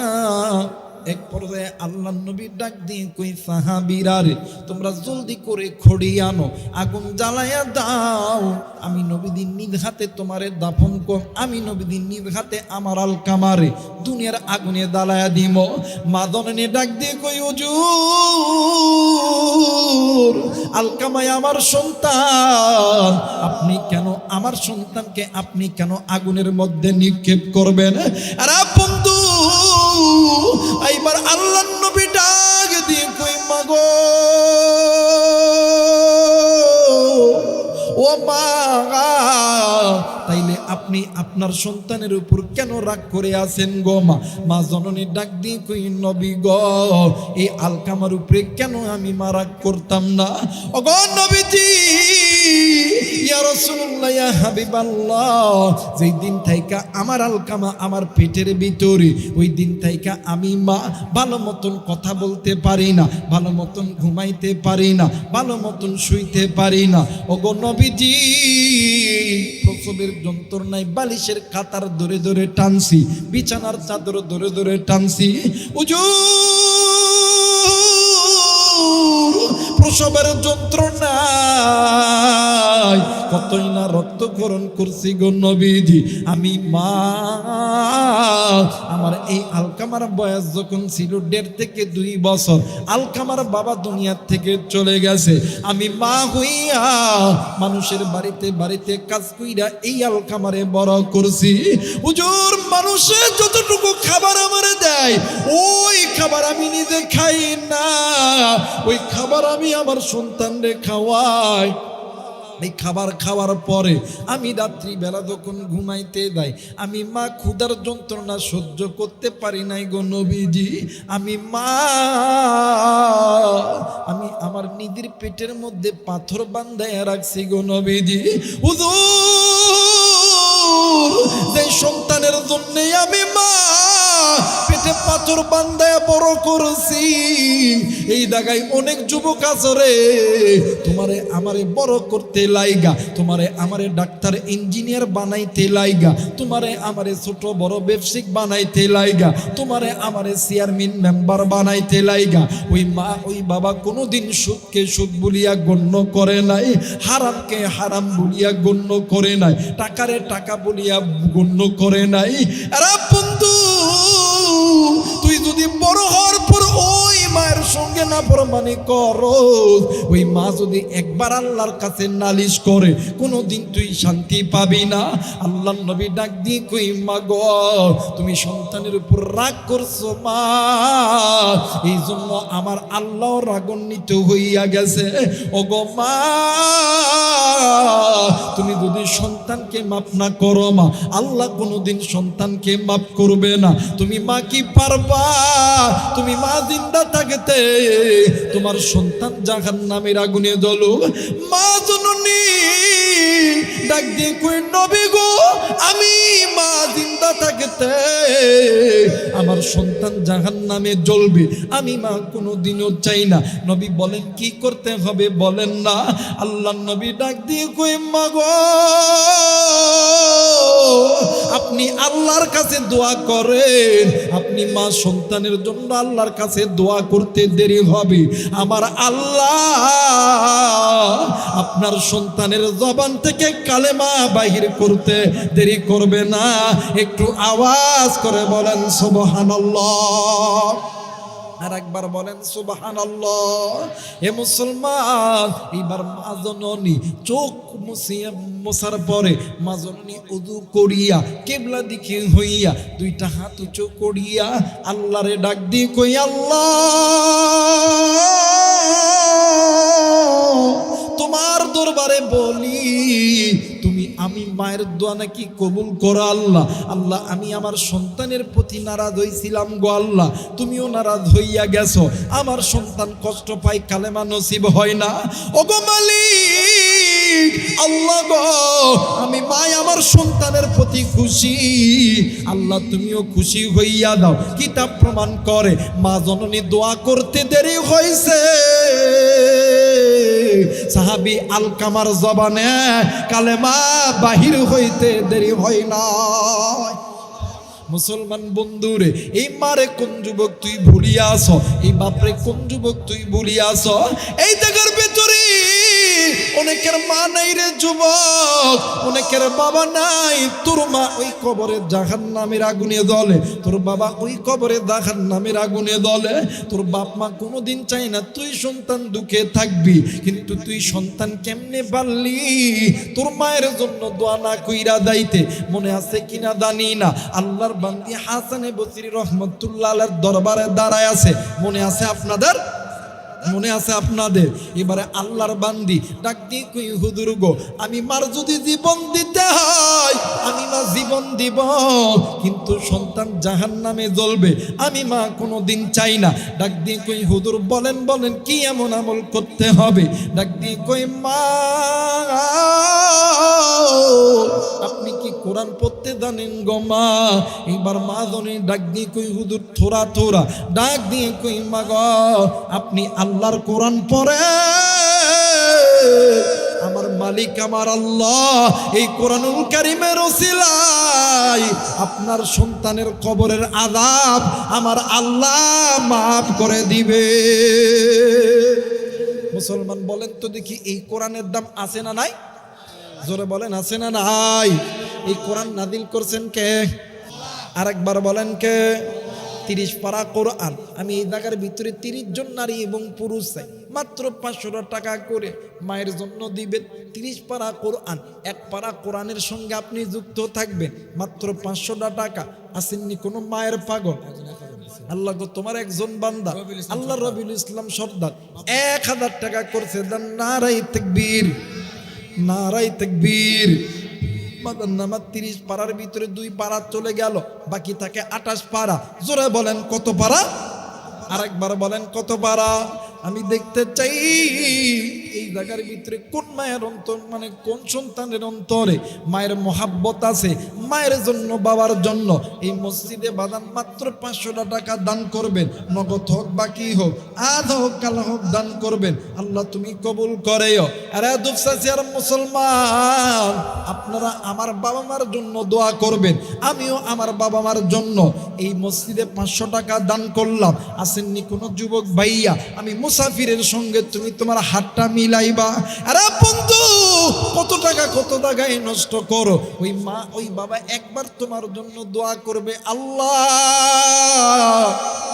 এক পর্যায়ে আল্লাহর নবী ডাক দিয়ে কই, সাহাবীরা রে, তোমরা জলদি করে খড়ি আনো, আগুন জ্বালায়া দাও। আমি নবীদিন নিজ হাতে তোমারে দাফন কর, আমি নবীদিন নিজ হাতে আমার আলকামারে দুনিয়ার আগুনে জ্বালায়া দিব। মা জননী ডাক দিয়ে কই, হুজুর, আলকামায় আমার সন্তান, আপনি কেন আমার সন্তানকে আপনি কেন আগুনের মধ্যে নিক্ষেপ করবেন? আর বন্ধু, এইবার আল্লাহর নবী ডাক দিয়ে কই, মাগো, ও মা, তাইলে আপনি আপনার সন্তানের উপর কেন রাগ করে আছেন গো মা? মা জননী ডাক দিয়ে কই, নবী গো, এই আলকামার উপরে কেন আমি মা রাগ করতাম না? ও গো নবীজি, ইয়া রাসূলুল্লাহ, ইয়া হাবিবাল্লাহ, যেই দিন থাইকা আমার আলকামা আমার পেটের ভিতরে, ওই দিন থাইকা আমি মা ভালো মতন কথা বলতে পারি না, ভালো মতন ঘুমাইতে পারি না, ভালো মতন শুইতে পারি না। ও গো নবীজি, প্রসবের যন্ত্রণায় বালিশের কাতার ধরে ধরে টানছি, বিছানার চাদর ধরে ধরে টানছি। প্রসবের যন্ত্রণায় কতই না রক্তক্ষরণ করছি গো নবীজি। আমি মা, আমার এই আলকামার বয়স যখন ছিল 1.5 থেকে 2 বছর, আলকামার বাবা দুনিয়ার থেকে চলে গেছে। আমি মা হইয়া মানুষের বাড়িতে বাড়িতে কাজ কইরা এই আলকামারে বড় করছি। হুজুর, মানুষের যতটুকু খাবার আমারে দেয়, ওই খাবার আমি নিজে খাই না, ওই খাবার আমি আমার সন্তানরে খাওয়াই। এই খাবার খাওয়ার পরে আমি রাত্রিবেলা যখন ঘুমাইতে যাই, আমি মা ক্ষুধার যন্ত্রণা সহ্য করতে পারি নাই গো নবীজি। আমি মা, আমি আমার নিজের পেটের মধ্যে পাথর বাঁধাইয়া রাখছি গো নবীজি। হুজুর, যে সন্তানের জন্য আমি মা পেটে পাথর বাঁধাইয়া বড় করছি, এই জায়গায় অনেক যুবক আছে রে, তোমারে আমারে বড় করতে লাইগা, তোমারে আমারে ডাক্তার ইঞ্জিনিয়ার বানাইতে লাইগা, তোমারে আমারে ছোট বড় ব্যবসায়িক বানাইতে লাইগা, তোমারে আমারে চেয়ারম্যান মেম্বার বানাইতে লাইগা, ওই মা ওই বাবা কোনোদিন সুদকে সুদ বলিয়া গণ্য করে নাই, হারামকে হারাম বলিয়া গণ্য করে নাই, টাকারে টাকা বলিয়া গণ্য করে নাই। আরে বন্ধু, তুই যদি বড় হওয়ার পর ওই মায়ের সঙ্গে নাফরমানি করো, ওই মা যদি একবার আল্লাহর কাছে নালিশ করে, কোনোদিন তুই শান্তি পাবি না। আল্লাহর নবী ডাক দিয়ে কই, মা গো, তুমি সন্তানের উপর রাগ করছো মা, এই জন্য আমার আল্লাহ রাগান্বিত হইয়া গেছে। ও গো মা, তুমি যদি সন্তানকে মাফ না করো মা, আল্লাহ কোনোদিন সন্তানকে মাফ করবে না। তুমি মা কি পারবা? তুমি মা জিন্দা থাকতে তোমার সন্তান জাহান্নামের আগুনে জ্বলুক। মা জননী ডাক দিয়ে কই, নবী গো, আমি মা জিন্দা থাকতে আমার সন্তান জাহান্নামে জ্বলবে, আমি মা কোনোদিনও চাই না। নবী বলেন কি করতে হবে বলেন না। আল্লাহ নবী ডাক দিয়ে কই, মা গো, আপনি আল্লাহর কাছে দোয়া করেন, আপনি মা সন্তানের জন্য আল্লাহর কাছে দোয়া করতে দেরি হবে, আমার আল্লাহ আপনার সন্তানের জবান থেকে কালেমা বাহির করতে দেরি করবে না। একটু আওয়াজ করে বলেন সুবহানাল্লাহ। আর একবার বলেন সুবহানাল্লাহ। হে মুসলমান, এবার মা জননী চোখ মোছার পরে মা জননী উযু করিয়া কিবলা দিকে হইয়া দুইটা হাত উঁচু করিয়া আল্লাহরে ডাক দিয়ে কই, আল্লাহ তোমার দরবারে বলি, তুমি আমি মায়ের দোয়া নাকি কবুল করো আল্লাহ। আল্লাহ, আমি আমার সন্তানের প্রতি নারাজ হইছিলাম গো আল্লাহ, তুমিও নারাজ হইয়া গেছো। আমার সন্তান কষ্ট পায়, কালেমা নসিব হয় না। ওগো মালিক আল্লাহ গো, আমি মা আমার সন্তানের প্রতি খুশি, আল্লাহ তুমিও খুশি হইয়া দাও। কিতাব প্রমাণ করে মা জননী দোয়া করতে দেরি হয়েছে, সাহাবী আলকামার জবানে কালেমা বাহির হইতে দেরি হয় না। মুসলমান বন্ধুরে, এই মারে কোন যুবক তুই ভুলিয়া আস, এই বাপরে কোন যুবক তুই ভুলিয়া আস। এই জায়গার ভেতরে অনেকের মা নাই রে যুবক, অনেকের বাবা নাই। তোর মা ওই কবরে জাহান্নামের আগুনে জ্বলে, তোর বাবা ওই কবরে জাহান্নামের আগুনে জ্বলে। তোর বাপ মা কোনোদিন চাই না তুই সন্তান দুঃখে থাকবি, কিন্তু তুই সন্তান কেমনে পারলি তোর মায়ের জন্য দোয়া না কইরা যাইতে? মনে আছে কিনা জানি না, আল্লাহর বান্দি হাসানে বসরি রহমতুল্লাহ আলাইহির দরবারে দাঁড়ায় আছে। মনে আছে আপনাদের? মনে আছে আপনাদের? এবারে আল্লাহর বান্দি ডাক দিয়ে কই, হুজুর গো, আমি মার যদি জীবন দিতে হয় আমি মা জীবন দিব, কিন্তু সন্তান জাহান্নামে জ্বলবে আমি মা কোনোদিন চাই না। ডাক দিয়ে কই, হুজুর বলেন বলেন কি এমন আমল করতে হবে? ডাক দিয়ে কই, মা আপনি কি কোরআন পড়তে জানেন গো মা? এবার মা জননী ডাক দিয়ে কই, হুজুর থোড়া থোড়া। ডাক দিয়ে কই, মা গো আপনি আল্লাহর কোরআন পড়ে, আমার মালিক আমার আল্লাহ এই কোরআনুল কারীমের ওসিলায় আপনার সন্তানের কবরের আযাব আমার আল্লাহ মাফ করে দিবে। মুসলমান বলেন তো দেখি, এই কোরআনের দাম আছে না নাই? জোরে বলেন আছে না নাই? এই কোরআন নাজিল করছেন কে? আরেকবার বলেন কে? 30 পারা কোরআন। আমি এই জায়গার ভিতরে 30 জন নারী এবং পুরুষ চাই, মাত্র 500 টাকা করে মায়ের জন্য দিবেন। 30 পারা কোরআন, এক পারা কোরআনের সঙ্গে আপনি যুক্ত থাকবেন, মাত্র 500 টাকা। আসেননি কোনো মায়ের পাগল? আল্লাহ গো, তোমার একজন বান্দা আল্লাহ রবিউল ইসলাম সর্দার 1000 টাকা করছে। নারাই তাকবীর, নারাই তাকবীর। নামাজ 30 পারার ভিতরে 2 পারা চলে গেল, বাকি থাকে 28 পারা। জোরে বলেন কত পারা? আরেকবার বলেন কত পারা? আমি দেখতে চাই এই জায়গার ভিতরে কোন মায়ের অন্তর, মানে কোন সন্তানের অন্তরে মায়ের মহাব্বত আছে, মায়ের জন্য বাবার জন্য। এই মসজিদে বাদান মাত্র 500 টাকা দান করবেন, নগদ হোক বাকি হোক, আজ হোক কাল হোক দান করবেন। আল্লাহ তুমি কবুল করেও। আরে দুপসাসিয়ার মুসলমান, আপনারা আমার বাবা মার জন্য দোয়া করবেন, আমিও আমার বাবা মার জন্য এই মসজিদে 500 টাকা দান করলাম। আসেননি কোনো যুবক ভাইয়া? আমি মুসাফিরের সঙ্গে তুমি তোমার হাতটা মিলাইবা। আরে বন্ধু, কত টাকা কত জায়গায় নষ্ট করো, ওই মা ওই বাবা একবার তোমার জন্য দোয়া করবে, আল্লাহ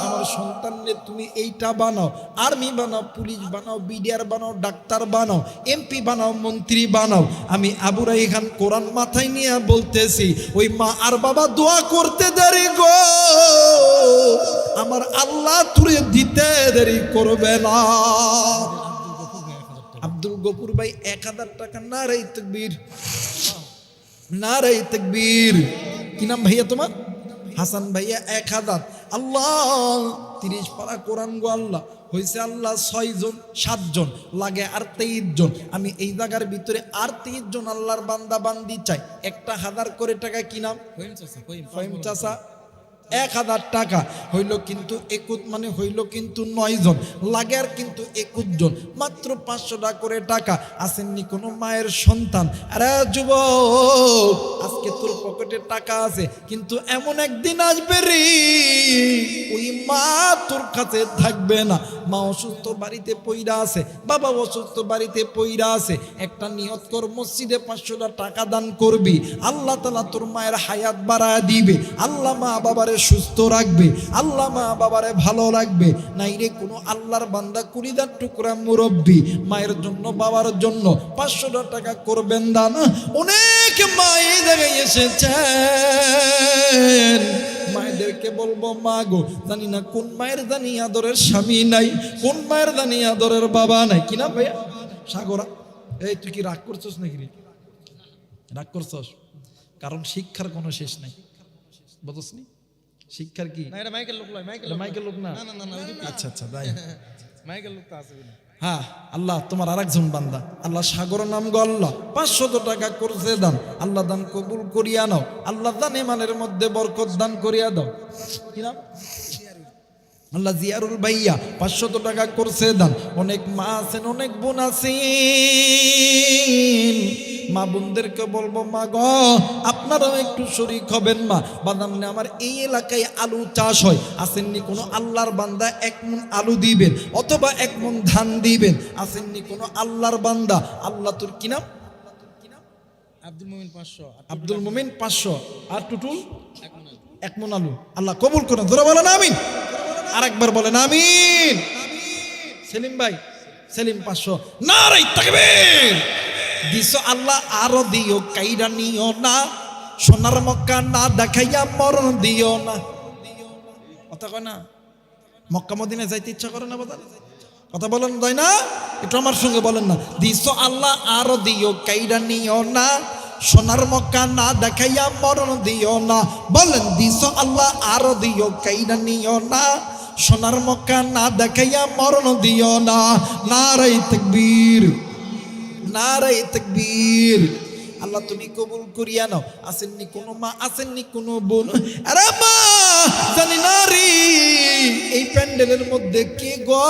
আমার সন্তানকে তুমি এইটা বানাও, আর্মি বানাও, পুলিশ বানাও, বিডিআর বানাও, ডাক্তার বানাও, এমপি বানাও, মন্ত্রী বানাও। আমি আবু রাইহান কোরআন মাথায় নিয়ে বলতেছি, ওই মা আর বাবা দোয়া করতে দেরি গো, আমার আল্লাহ তুলে দিতে দেরি করবে না। আব্দুল গফুর ভাই 1000 টাকা। নারাই তাকবীর, নারাই তাকবীর। কি নাম ভাইয়া তোমার? হাসান ভাইয়া 1000। আল্লাহ 30 পারা কোরআন গো আল্লাহ হয়েছে আল্লাহ 6 জন 7 জন লাগে আর 23 জন। আমি এই জায়গার ভিতরে আর 23 জন আল্লাহর বান্দা বান্দি চাই। 1000 করে টাকা কি নাম? ফহিম চাচা 1000 টাকা হইল কিন্তু 21, মানে হইল কিন্তু 9 জন লাগে আর কিন্তু 21 জন, মাত্র 500 টাকা করে টাকা। আসেননি কোনো মায়ের সন্তান? আরে যুবক, আজকে তোর পকেটে টাকা আছে, কিন্তু এমন একদিন আসবে রে ওই মা তোর কাছে থাকবে না। মা অসুস্থ বাড়িতে পইরা আছে, বাবা অসুস্থ বাড়িতে পইরা আছে। একটা নিয়ত কর, মসজিদে 500 টাকা দান করবি, আল্লাহ তাআলা তোর মায়ের হায়াত বাড়ায় দিবে। আল্লাহ মা বাবারে বাবারে সুস্থ রাখবে, আল্লাহ মা বাবারে ভালো রাখবে। নাইরে কোনো আল্লাহর বান্দা কুড়িদার টুকরা মুরব্বী মায়ের জন্য বাবার জন্য 500 টাকা করবেন দান। অনেক মা এই জায়গায় এসেছেন, মায়েদেরকে বলবো মা গো, জানি না কোন মায়ের জানি আদরের স্বামী নাই, কোন মায়ের জানি আদরের বাবা নাই। কিনা ভাইয়া সাগরা, এই তুই কি রাগ করছস নাকি রে? রাগ করছস? কারণ শিক্ষার কোনো শেষ নাই, বুঝছনি? শিক্ষার কি মাইকের লোক না? আচ্ছা আচ্ছা তাই মাইকের লোক তো আছে। হ্যাঁ, আল্লাহ তোমার আরেকজন বান্দা, আল্লাহ সাগর নাম গো আল্লাহ 500 টাকা করছে দান, আল্লাহ দান কবুল করিয়া নাও, আল্লাহ দান ইমানের মধ্যে বরকত দান করিয়া দাও। কি নাম? আল্লাহ জিয়ারুল ভাইয়া 500 টাকা করছে দান। অনেক মা আছেন, অনেক বোন আছেন, মা বোনদেরকে বলবো মা গো আপনারাও একটু শরীক হবেন। মা বাদামনে আমার এই এলাকায় আলু চাষ হয়, আসেননি কোনো আল্লাহর বান্দা 1 মণ আলু দিবেন অথবা 1 মণ ধান দিবেন? আসেননি কোনো আল্লাহর বান্দা? আল্লাহ তোর কি নাম? আব্দুল মুমিন 500, আব্দুল মুমিন 500, আর টুটুল 1 মণ আলু। আল্লাহ কবুল করেন, ধরে বলেন আমিন। আরেকবার বলেন আমিন। সেলিম ভাই, সেলিম 500। নারে তাকবীর। দিছো আল্লাহ আরো দিও, কাইরা নিও না, সোনার মক্কা না দেখাইয়া মরণ দিও না। কথা কয় না? মক্কা মদিনা যাইতে ইচ্ছা করে না বাজার? কথা বলেন তাই না? একটু আমার সঙ্গে বলেন না। দিছো আল্লাহ আরো দিও, কাইরা নিও না, সোনার মক্কা না দেখাইয়া মরণ দিও না। বলেন দিছো আল্লাহ আরো দিও, কাইরা নিও না, সোনার মক্কা না দেখাইয়া মরণ দিও না। নারে তাকবীর, নারে তাকবীর। আল্লাহ তুমি কবুল করিয়া নাও। আসেননি কোনো মা, আসেননি কোনো বোন? আরে মা জানি না রে, এই প্যান্ডেলের মধ্যে কে গো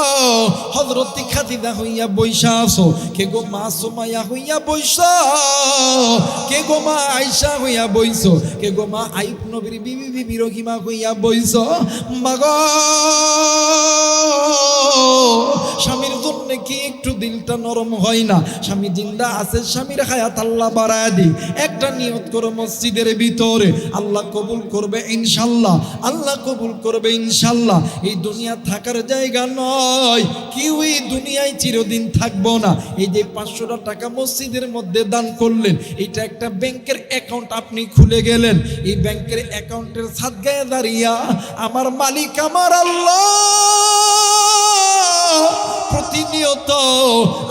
হযরত খাদিজা হইয়া বইসা আছো? কে গো মা সুমাইয়া হইয়া বইসা? কে গো মা আয়েশা হইয়া বইছো? কে গো মা আইয়ুব নবীর বিবি বিবি রহিমা হইয়া বইছো? মা গো স্বামীর জন্য কি একটু দিলটা নরম হয় না? স্বামী জিন্দা আছে, স্বামীর হায়াত আল্লাহ বাড়ায় দি। একটা নিয়ত করো মসজিদের ভিতরে, আল্লাহ কবুল করবে ইনশাল্লাহ, আল্লাহ কবুল করবে ইনশাল্লাহ। এই দুনিয়া থাকার জায়গা নয়, কেউ এই দুনিয়ায় চিরদিন থাকবো না। এই যে 500 টাকা মসজিদের মধ্যে দান করলেন, এটা একটা ব্যাংকের অ্যাকাউন্ট আপনি খুলে গেলেন। এই ব্যাংকের অ্যাকাউন্টের সাদগায়ে দাঁড়িয়া আমার মালিক আমার আল্লাহ প্রতিনিয়ত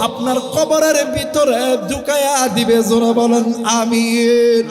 আপনার কবরের ভিতরে ঢুকায়া দিবে। জোরে বলেন আমিন।